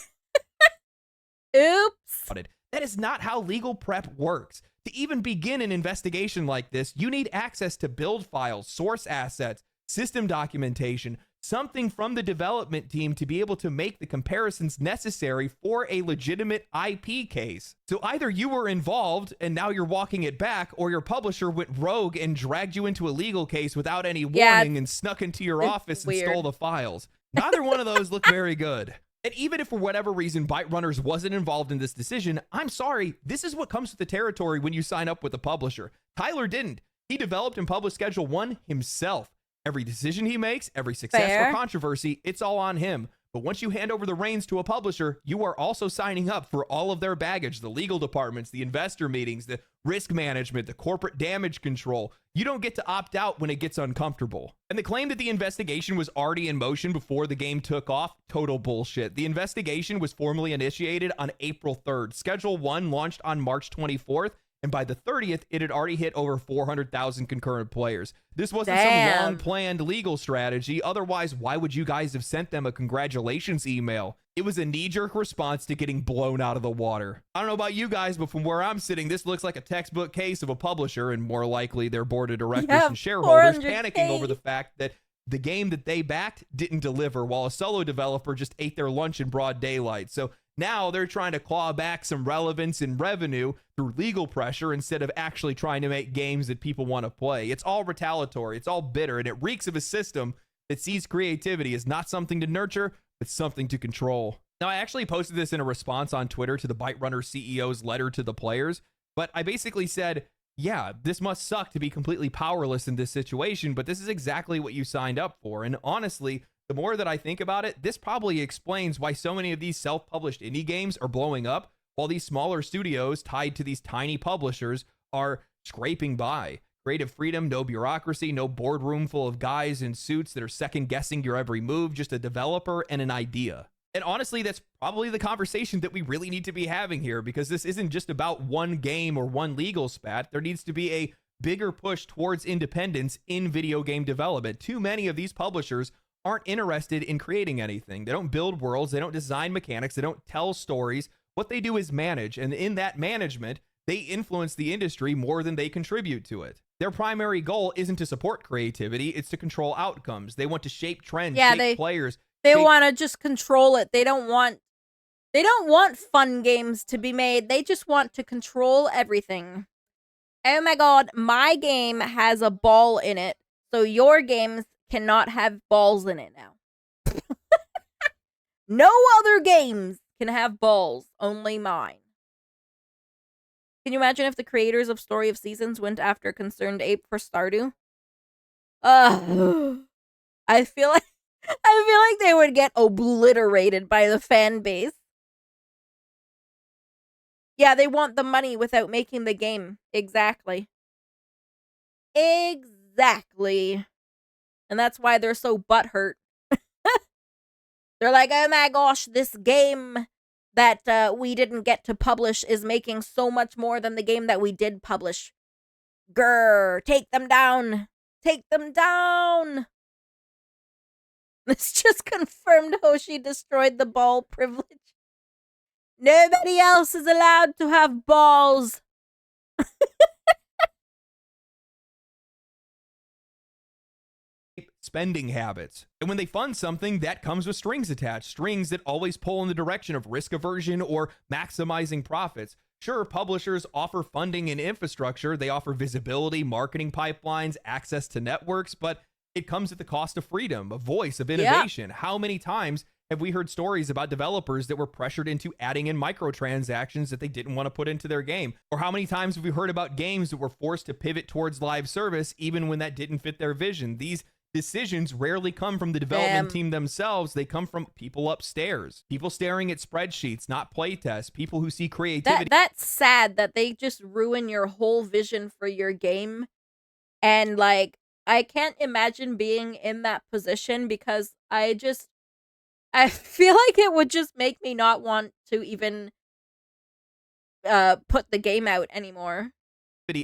Oops. That is not how legal prep works. To even begin an investigation like this, you need access to build files, source assets, system documentation, something from the development team to be able to make the comparisons necessary for a legitimate IP case. So either you were involved and now you're walking it back, or your publisher went rogue and dragged you into a legal case without any warning and snuck into your office and stole the files. Neither one of those look very good. And even if for whatever reason Bite Runners wasn't involved in this decision, I'm sorry, this is what comes with the territory when you sign up with a publisher. Tyler didn't. He developed and published Schedule 1 himself. Every decision he makes, every success Fair. or controversy, it's all on him. But once you hand over the reins to a publisher, you are also signing up for all of their baggage, the legal departments, the investor meetings, the risk management, the corporate damage control. You don't get to opt out when it gets uncomfortable. And the claim that the investigation was already in motion before the game took off, total bullshit. The investigation was formally initiated on April 3rd. Schedule 1 launched on March 24th. And by the 30th, it had already hit over 400,000 concurrent players. This wasn't some long-planned legal strategy. Otherwise, why would you guys have sent them a congratulations email? It was a knee-jerk response to getting blown out of the water. I don't know about you guys, but from where I'm sitting, this looks like a textbook case of a publisher, and more likely their board of directors and shareholders panicking over the fact that the game that they backed didn't deliver, while a solo developer just ate their lunch in broad daylight. So now they're trying to claw back some relevance and revenue through legal pressure instead of actually trying to make games that people want to play. It's all retaliatory. It's all bitter, and it reeks of a system that sees creativity as not something to nurture, but something to control. Now, I actually posted this in a response on Twitter to the Byte Runner CEO's letter to the players, but I basically said, yeah, this must suck to be completely powerless in this situation, but this is exactly what you signed up for. And honestly, the more that I think about it, this probably explains why so many of these self-published indie games are blowing up, while these smaller studios tied to these tiny publishers are scraping by. Creative freedom, no bureaucracy, no boardroom full of guys in suits that are second-guessing your every move, just a developer and an idea. And honestly, that's probably the conversation that we really need to be having here, because this isn't just about one game or one legal spat. There needs to be a bigger push towards independence in video game development. Too many of these publishers aren't interested in creating anything. They don't build worlds. They don't design mechanics. They don't tell stories. What they do is manage. And in that management, they influence the industry more than they contribute to it. Their primary goal isn't to support creativity. It's to control outcomes. They want to shape trends, shape players. They want to just control it. They don't want fun games to be made. They just want to control everything. Oh my god, my game has a ball in it, so your games cannot have balls in it now. No other games can have balls, only mine. Can you imagine if the creators of Story of Seasons went after Concerned Ape for Stardew? I feel like they would get obliterated by the fan base. Yeah, they want the money without making the game. Exactly. Exactly. And that's why they're so butthurt. They're like, oh my gosh, this game that we didn't get to publish is making so much more than the game that we did publish. Grr, take them down. Take them down. This just confirmed Hoshi destroyed the ball privilege. Nobody else is allowed to have balls. Spending habits. And when they fund something, that comes with strings attached, strings that always pull in the direction of risk aversion or maximizing profits. Sure, publishers offer funding and infrastructure. They offer visibility, marketing pipelines, access to networks, but it comes at the cost of freedom, of voice, of innovation. How many times have we heard stories about developers that were pressured into adding in microtransactions that they didn't want to put into their game? Or how many times have we heard about games that were forced to pivot towards live service even when that didn't fit their vision? These decisions rarely come from the development team themselves. They come from people upstairs, people staring at spreadsheets, not playtests, people who see creativity. That's sad that they just ruin your whole vision for your game. And like, I can't imagine being in that position, because I feel like it would just make me not want to even put the game out anymore.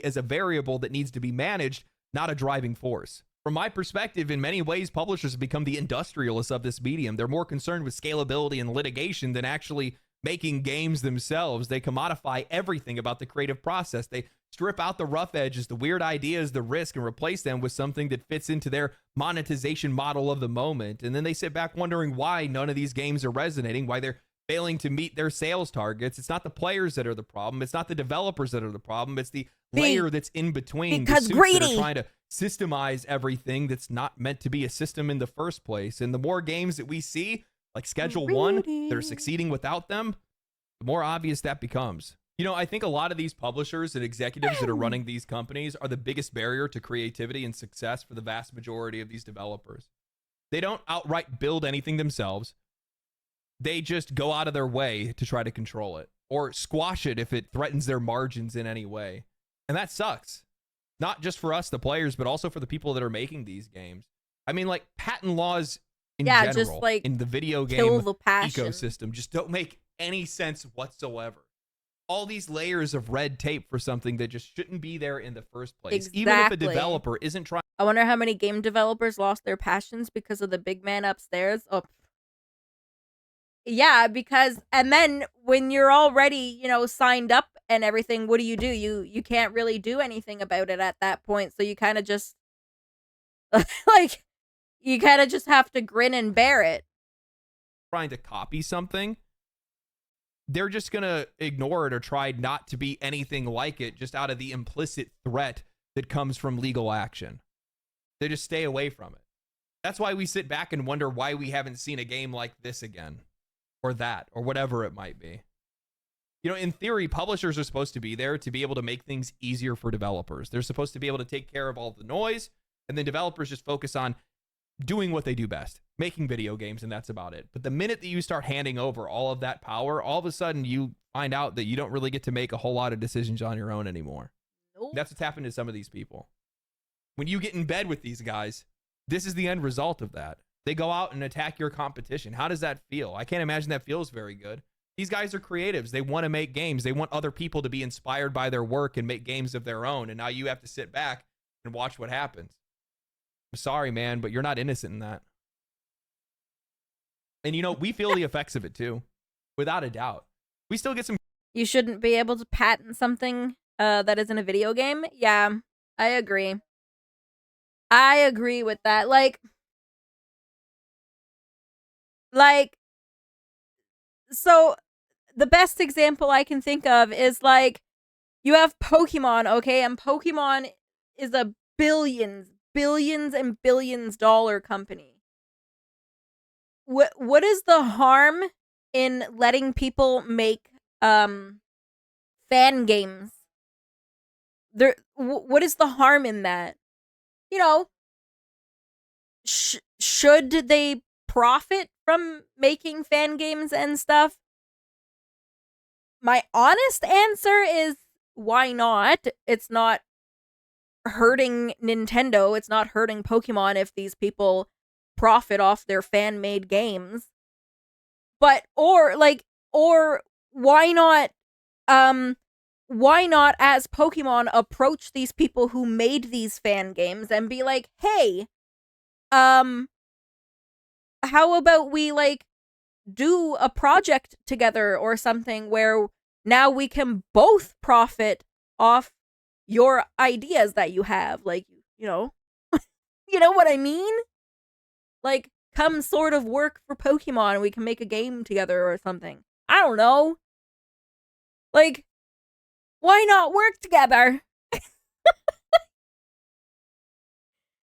As a variable that needs to be managed, not a driving force. From my perspective, in many ways, publishers have become the industrialists of this medium. They're more concerned with scalability and litigation than actually making games themselves. They commodify everything about the creative process. They strip out the rough edges, the weird ideas, the risk, and replace them with something that fits into their monetization model of the moment. And then they sit back wondering why none of these games are resonating, why they're failing to meet their sales targets. It's not the players that are the problem. It's not the developers that are the problem. It's the layer that's in between. Because the greedy. that are trying to systemize everything that's not meant to be a system in the first place. And the more games that we see, like Schedule 1, that are succeeding without them, the more obvious that becomes. I think a lot of these publishers and executives that are running these companies are the biggest barrier to creativity and success for the vast majority of these developers. They don't outright build anything themselves. They just go out of their way to try to control it or squash it if it threatens their margins in any way. And that sucks. Not just for us, the players, but also for the people that are making these games. I mean, like, patent laws in general, just like in the video kill game the passion. ecosystem just don't make any sense whatsoever. All these layers of red tape for something that just shouldn't be there in the first place. Exactly. Even if a developer isn't trying. I wonder how many game developers lost their passions because of the big man upstairs. Oh, yeah, because and then when you're already, signed up and everything, what do? You can't really do anything about it at that point. So you kind of just like you kind of just have to grin and bear it. Trying to copy something, they're just going to ignore it or try not to be anything like it just out of the implicit threat that comes from legal action. They just stay away from it. That's why we sit back and wonder why we haven't seen a game like this again, or that, or whatever it might be. In theory, publishers are supposed to be there to be able to make things easier for developers. They're supposed to be able to take care of all the noise, and then developers just focus on doing what they do best, making video games, and that's about it. But the minute that you start handing over all of that power, all of a sudden you find out that you don't really get to make a whole lot of decisions on your own anymore. Nope. That's what's happened to some of these people. When you get in bed with these guys, this is the end result of that. They go out and attack your competition. How does that feel? I can't imagine that feels very good. These guys are creatives. They want to make games. They want other people to be inspired by their work and make games of their own. And now you have to sit back and watch what happens. I'm sorry, man, but you're not innocent in that. And, we feel the effects of it, too, without a doubt. We still get some. You shouldn't be able to patent something that isn't a video game. Yeah, I agree. I agree with that. Like, so the best example I can think of is like, you have Pokemon, okay? And Pokemon is a billions and billions dollar company. What is the harm in letting people make fan games? What is the harm in that? Should they profit from making fan games and stuff? My honest answer is why not? It's not hurting Nintendo. It's not hurting Pokemon if these people profit off their fan-made games. But or why not as Pokemon approach these people who made these fan games and be like, "Hey, how about we do a project together or something where now we can both profit off your ideas that you have." You know what I mean? Come sort of work for Pokemon. We can make a game together or something. I don't know. Why not work together?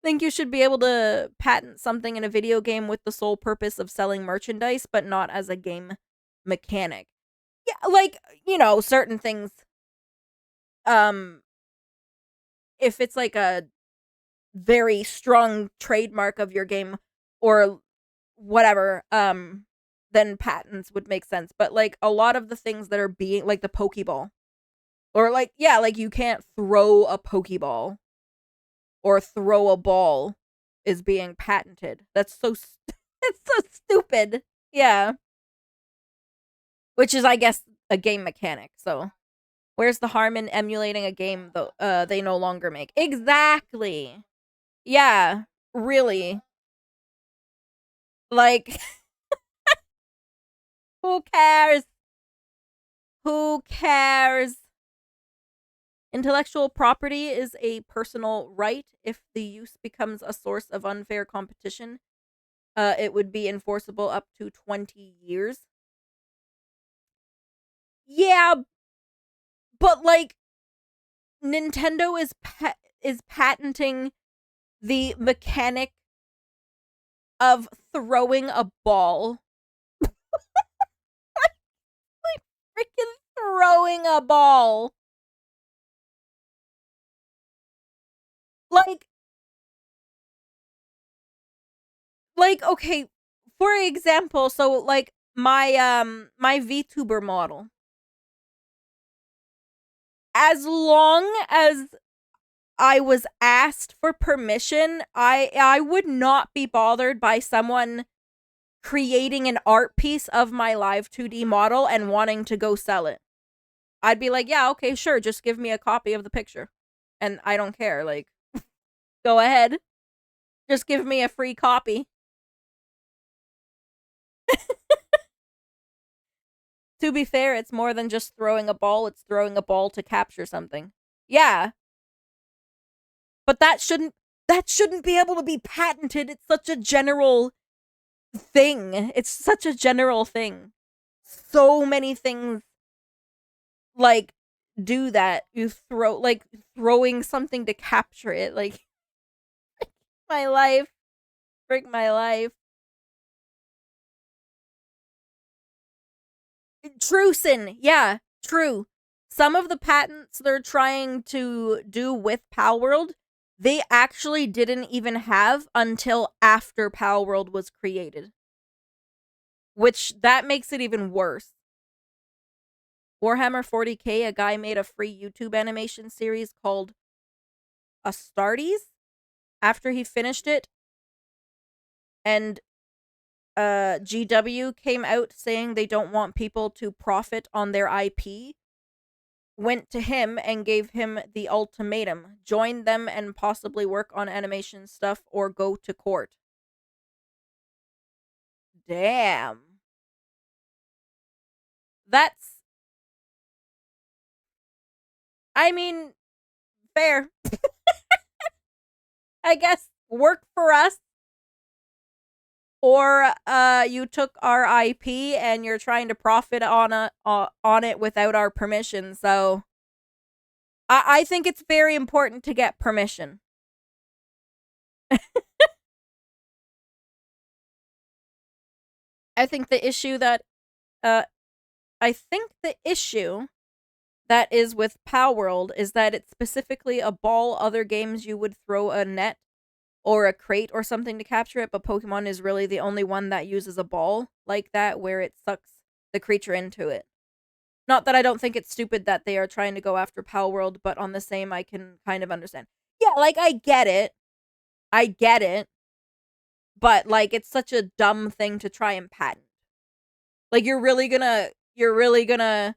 Think you should be able to patent something in a video game with the sole purpose of selling merchandise, but not as a game mechanic. Yeah, certain things. If it's a very strong trademark of your game or whatever, then patents would make sense. But a lot of the things that are being the Pokeball, or you can't throw a Pokeball or throw a ball is being patented. That's so it's so stupid. Yeah. Which is, I guess, a game mechanic. So where's the harm in emulating a game they no longer make? Exactly. Yeah, really. Who cares? Who cares? Intellectual property is a personal right. If the use becomes a source of unfair competition, it would be enforceable up to 20 years. Yeah, but Nintendo is patenting the mechanic of throwing a ball. Freaking throw throwing a ball. Like okay, for example, so like my vtuber model, as long as I was asked for permission, I would not be bothered by someone creating an art piece of my live 2D model and wanting to go sell it. I'd be like, yeah, okay, sure, just give me a copy of the picture. And I don't care, like, go ahead. Just give me a free copy. To be fair, it's more than just throwing a ball, it's throwing a ball to capture something. Yeah. But that shouldn't be able to be patented. It's such a general thing. It's such a general thing. So many things like do that. You throw like throwing something to capture it. Like my life. Frick my life. Trucin, yeah, true. Some of the patents they're trying to do with Palworld, they actually didn't even have until after Palworld was created. Which that makes it even worse. Warhammer 40k, a guy made a free YouTube animation series called Astartes after he finished it. And GW came out saying they don't want people to profit on their IP, went to him and gave him the ultimatum: join them and possibly work on animation stuff or go to court. Damn. That's, I mean, fair. I guess work for us. Or you took our IP and you're trying to profit on it without our permission. So I think it's very important to get permission. I think the issue that uh that is with Palworld is that it's specifically a ball. Other games you would throw a net or a crate or something to capture it, but Pokemon is really the only one that uses a ball like that where it sucks the creature into it. Not that I don't think it's stupid that they are trying to go after Palworld, but on the same, I can kind of understand. Yeah, like, I get it. I get it. But, like, it's such a dumb thing to try and patent. Like, you're really gonna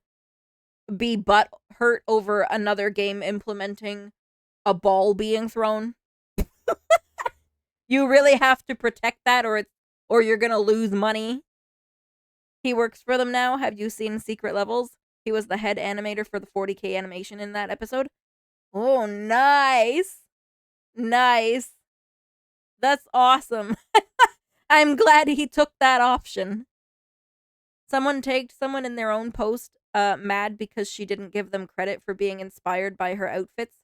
be butt hurt over another game implementing a ball being thrown. You really have to protect that, or you're gonna lose money. He works for them now. Have you seen Secret Levels? He was the head animator for the 40k animation in that episode. Oh, nice. Nice. That's awesome. I'm glad he took that option. Someone tagged someone in their own post mad because she didn't give them credit for being inspired by her outfits.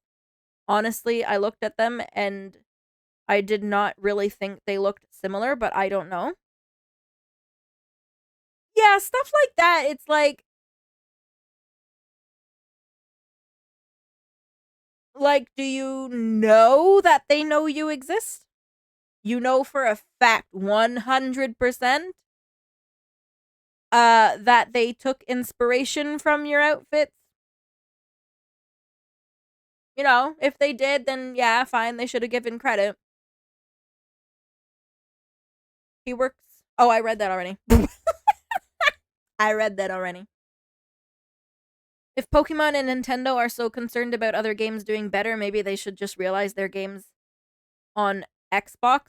Honestly, I looked at them and I did not really think they looked similar, but I don't know. Yeah, stuff like that. It's like, do you know that they know you exist? You know for a fact 100% that they took inspiration from your outfits? You know, if they did, then yeah, fine, they should have given credit. He works. Oh, I read that already. I read that already. If Pokemon and Nintendo are so concerned about other games doing better, maybe they should just realize their games on Xbox.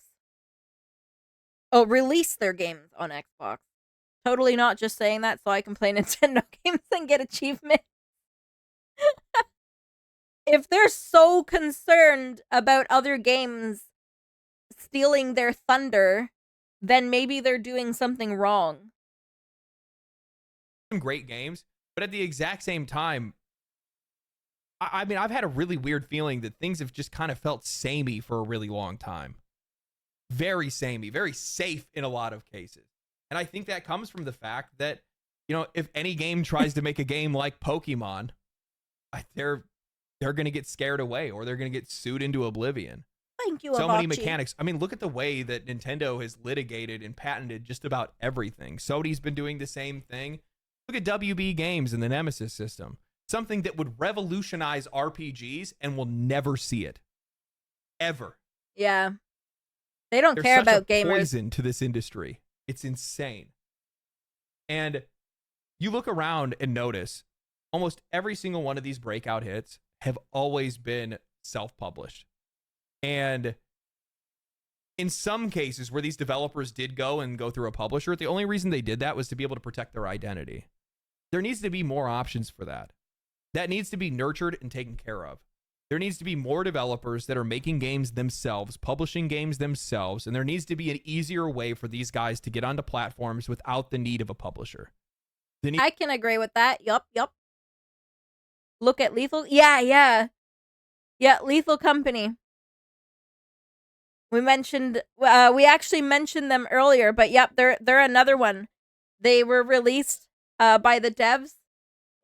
Oh, release their games on Xbox. Totally not just saying that so I can play Nintendo games and get achievements. If they're so concerned about other games stealing their thunder, then maybe they're doing something wrong. Some great games, but at the exact same time, I mean, I've had a really weird feeling that things have just kind of felt samey for a really long time. Very samey, very safe in a lot of cases. And I think that comes from the fact that, if any game tries to make a game like Pokemon, they're going to get scared away, or they're going to get sued into oblivion. Thank you, So many Avachi. mechanics. I mean, look at the way that Nintendo has litigated and patented just about everything. Sony's been doing the same thing. Look at WB Games and the Nemesis system. Something that would revolutionize RPGs, and we'll never see it. Ever. Yeah. They don't There's care such about a gamers. poison to this industry. It's insane. And you look around and notice almost every single one of these breakout hits have always been self-published. And in some cases where these developers did go through a publisher, the only reason they did that was to be able to protect their identity. There needs to be more options for that. That needs to be nurtured and taken care of. There needs to be more developers that are making games themselves, publishing games themselves, and there needs to be an easier way for these guys to get onto platforms without the need of a publisher. I can agree with that. Yup. Look at Lethal. Yeah, Lethal Company. We actually mentioned them earlier, but yep, they're another one. They were released by the devs,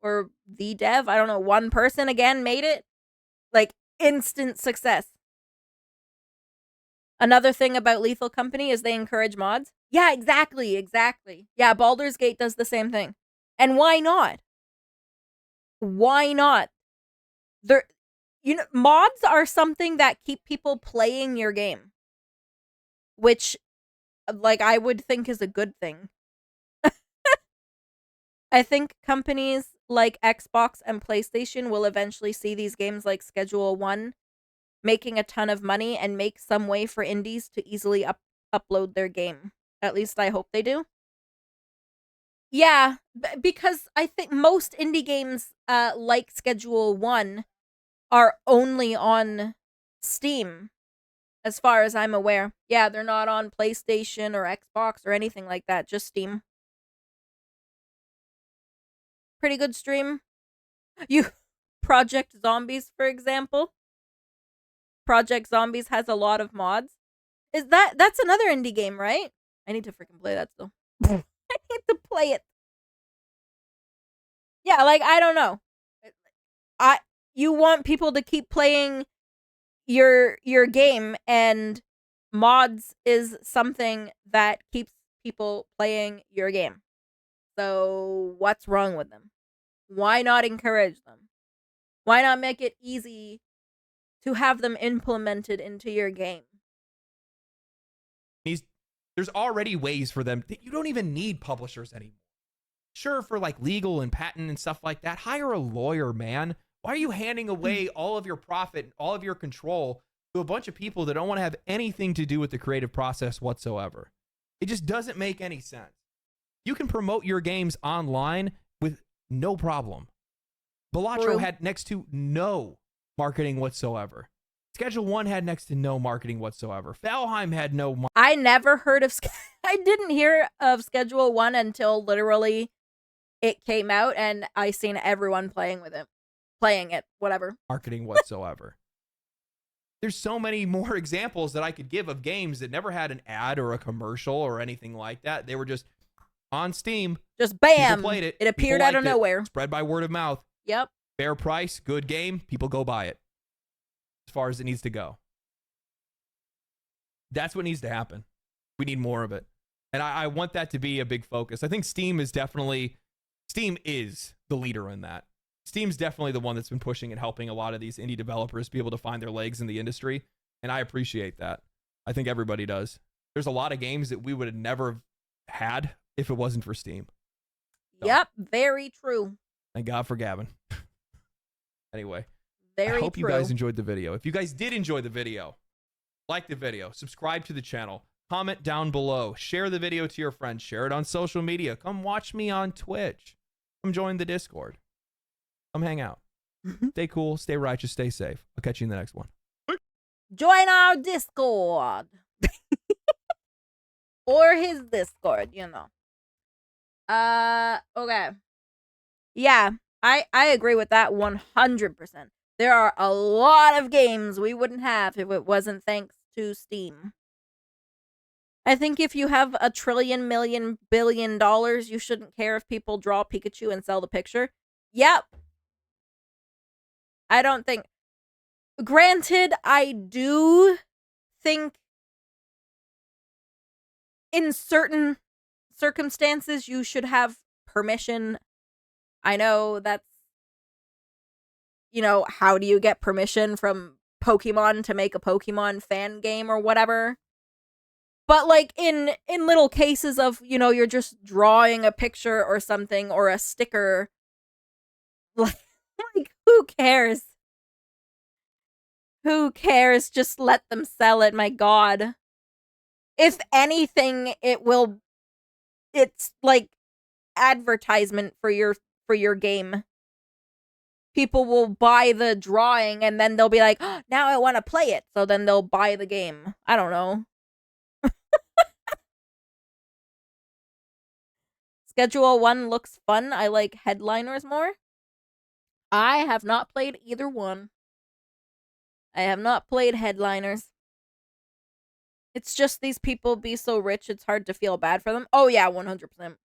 or the dev, I don't know, one person again made it. Like, instant success. Another thing about Lethal Company is they encourage mods. Yeah, exactly. Yeah, Baldur's Gate does the same thing. And why not? Why not? Mods are something that keep people playing your game, which, like, I would think is a good thing. I think companies like Xbox and PlayStation will eventually see these games like Schedule 1 making a ton of money and make some way for indies to easily upload their game. At least I hope they do. Yeah, because I think most indie games like Schedule 1 are only on Steam, as far as I'm aware. Yeah, they're not on PlayStation or Xbox or anything like that, just Steam. Pretty good stream. Project Zombies, for example. Project Zombies has a lot of mods. That's another indie game, right? I need to freaking play that still. I need to play it. Yeah, like, I don't know. You want people to keep playing your game, and mods is something that keeps people playing your game. So what's wrong with them? Why not encourage them? Why not make it easy to have them implemented into your game? There's already ways for them. You don't even need publishers anymore. Sure, for like legal and patent and stuff like that, hire a lawyer, man. Why are you handing away all of your profit, all of your control to a bunch of people that don't want to have anything to do with the creative process whatsoever? It just doesn't make any sense. You can promote your games online with no problem. Balatro had next to no marketing whatsoever. Schedule 1 had next to no marketing whatsoever. Valheim had no I never heard of I didn't hear of Schedule 1 until literally it came out, and I seen everyone playing it, whatever. Marketing whatsoever. There's so many more examples that I could give of games that never had an ad or a commercial or anything like that. They were just on Steam. Just bam. People played it. It appeared out of nowhere. Spread by word of mouth. Yep. Fair price, good game. People go buy it. As far as it needs to go. That's what needs to happen. We need more of it. And I want that to be a big focus. I think Steam is the leader in that. Steam's definitely the one that's been pushing and helping a lot of these indie developers be able to find their legs in the industry. And I appreciate that. I think everybody does. There's a lot of games that we would have never had if it wasn't for Steam. So, yep, very true. Thank God for Gavin. Anyway, very I hope true. you guys enjoyed the video. If you guys did enjoy the video, like the video, subscribe to the channel, comment down below, share the video to your friends, share it on social media. Come watch me on Twitch. Come join the Discord. Come hang out. Stay cool, stay righteous, stay safe. I'll catch you in the next one. Join our Discord. Or his Discord, you know. Okay. Yeah, I agree with that 100%. There are a lot of games we wouldn't have if it wasn't thanks to Steam. I think if you have a trillion, million, $1 billion, you shouldn't care if people draw Pikachu and sell the picture. Yep. I don't think. Granted, I do think in certain circumstances you should have permission. I know that's, how do you get permission from Pokemon to make a Pokemon fan game or whatever? But like in little cases of, you're just drawing a picture or something or a sticker, like who cares? Who cares? Just let them sell it, my god. If anything, it's like advertisement for your game. People will buy the drawing and then they'll be like, oh, now I want to play it. So then they'll buy the game. I don't know. Schedule 1 looks fun. I like headliners more. I have not played either one. I have not played headliners. It's just these people be so rich, it's hard to feel bad for them. Oh, yeah, 100%.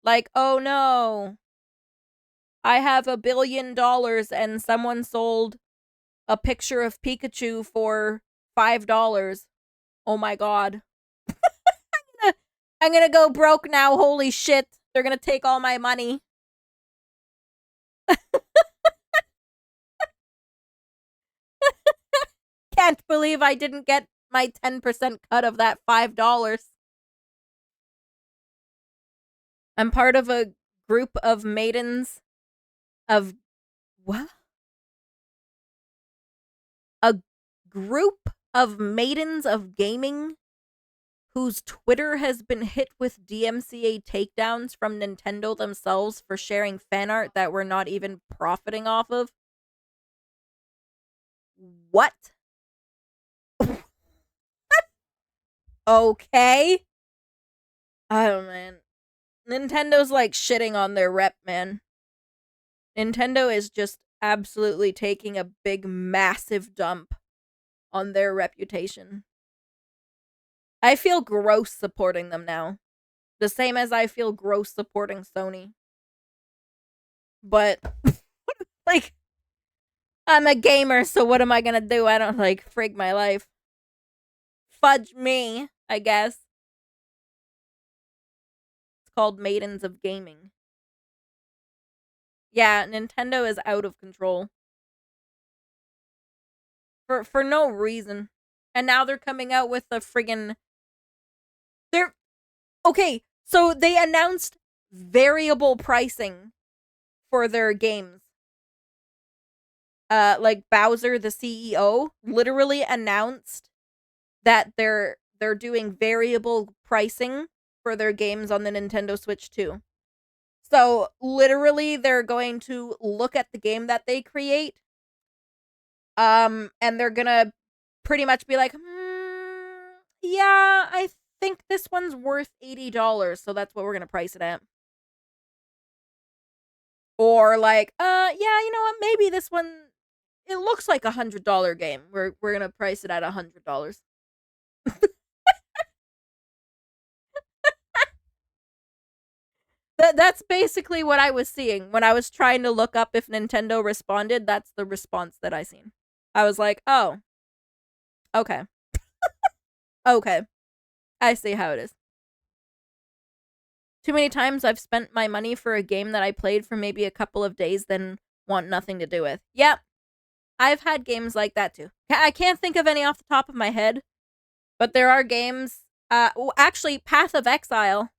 Like, oh no. I have $1 billion and someone sold a picture of Pikachu for $5. Oh my god. I'm gonna go broke now. Holy shit. They're gonna take all my money. Can't believe I didn't get my 10% cut of that $5. I'm part of a group of maidens of what? A group of maidens of gaming whose Twitter has been hit with DMCA takedowns from Nintendo themselves for sharing fan art that we're not even profiting off of. What? Okay. Oh man. Nintendo's like shitting on their rep, man. Nintendo is just absolutely taking a big, massive dump on their reputation. I feel gross supporting them now. The same as I feel gross supporting Sony. But, like, I'm a gamer, so what am I gonna do? I don't, frig my life. Fudge me, I guess. It's called Maidens of Gaming. Yeah, Nintendo is out of control. For no reason. And now they're coming out with a friggin'... Okay, so they announced variable pricing for their games. Like Bowser, the CEO, literally announced that they're doing variable pricing for their games on the Nintendo Switch 2. So literally they're going to look at the game that they create, and they're gonna pretty much be like, yeah, I think this one's worth $80, so that's what we're gonna price it at. Or like, yeah, you know what? Maybe this one, it looks like $100 game. We're gonna price it at $100. That's basically what I was seeing when I was trying to look up if Nintendo responded. That's the response that I seen. I was like, oh, okay, okay, I see how it is. Too many times I've spent my money for a game that I played for maybe a couple of days, then want nothing to do with. Yep, I've had games like that too. I can't think of any off the top of my head, but there are games. Actually, Path of Exile.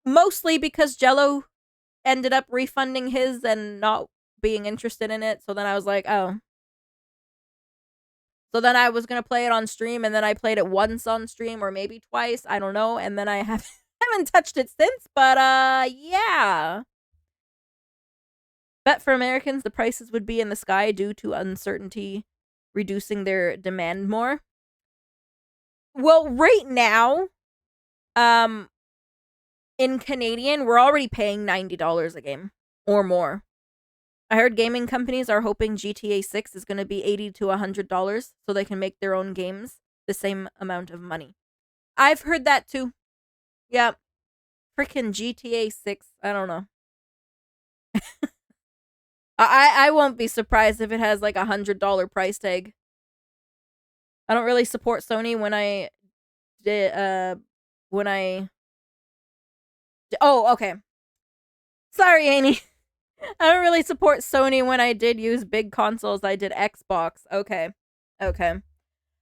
Mostly because Jello ended up refunding his and not being interested in it. So then I was like, oh. So then I was going to play it on stream, and then I played it once on stream or maybe twice. I don't know. And then I haven't touched it since. But yeah. Bet for Americans, the prices would be in the sky due to uncertainty reducing their demand more. Well, right now, in Canadian, we're already paying $90 a game or more. I heard gaming companies are hoping GTA 6 is going to be $80 to $100 so they can make their own games the same amount of money. I've heard that too. Yeah. Freaking GTA 6. I don't know. I won't be surprised if it has like $100 price tag. I don't really support Sony when I did when I oh, okay. Sorry, Annie. I don't really support Sony when I did use big consoles. I did Xbox. Okay. Okay.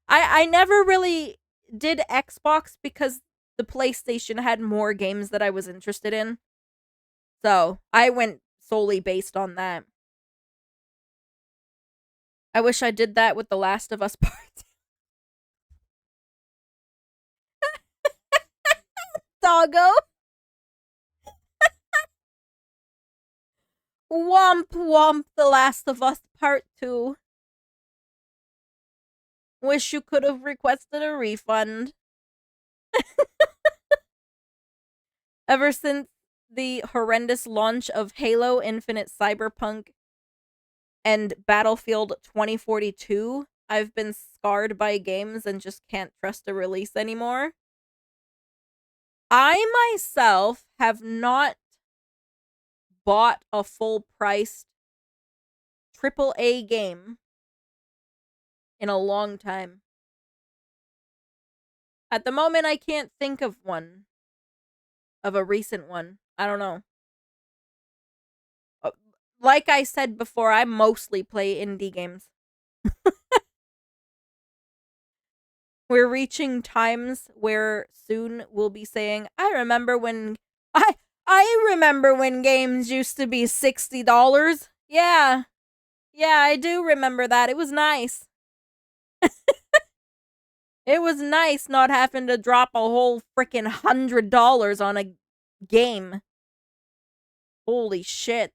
I never really did Xbox because the PlayStation had more games that I was interested in. So, I went solely based on that. I wish I did that with The Last of Us Part 2. Doggo. Womp womp, The Last of Us Part 2. Wish you could have requested a refund. Ever since the horrendous launch of Halo Infinite Cyberpunk and Battlefield 2042, I've been scarred by games and just can't trust a release anymore. I myself have not bought a full priced AAA game in a long time. At the moment, I can't think of one. Of a recent one. I don't know. Like I said before, I mostly play indie games. We're reaching times where soon we'll be saying, I remember when games used to be $60. Yeah. Yeah, I do remember that. It was nice. It was nice not having to drop a whole freaking $100 on a game. Holy shit.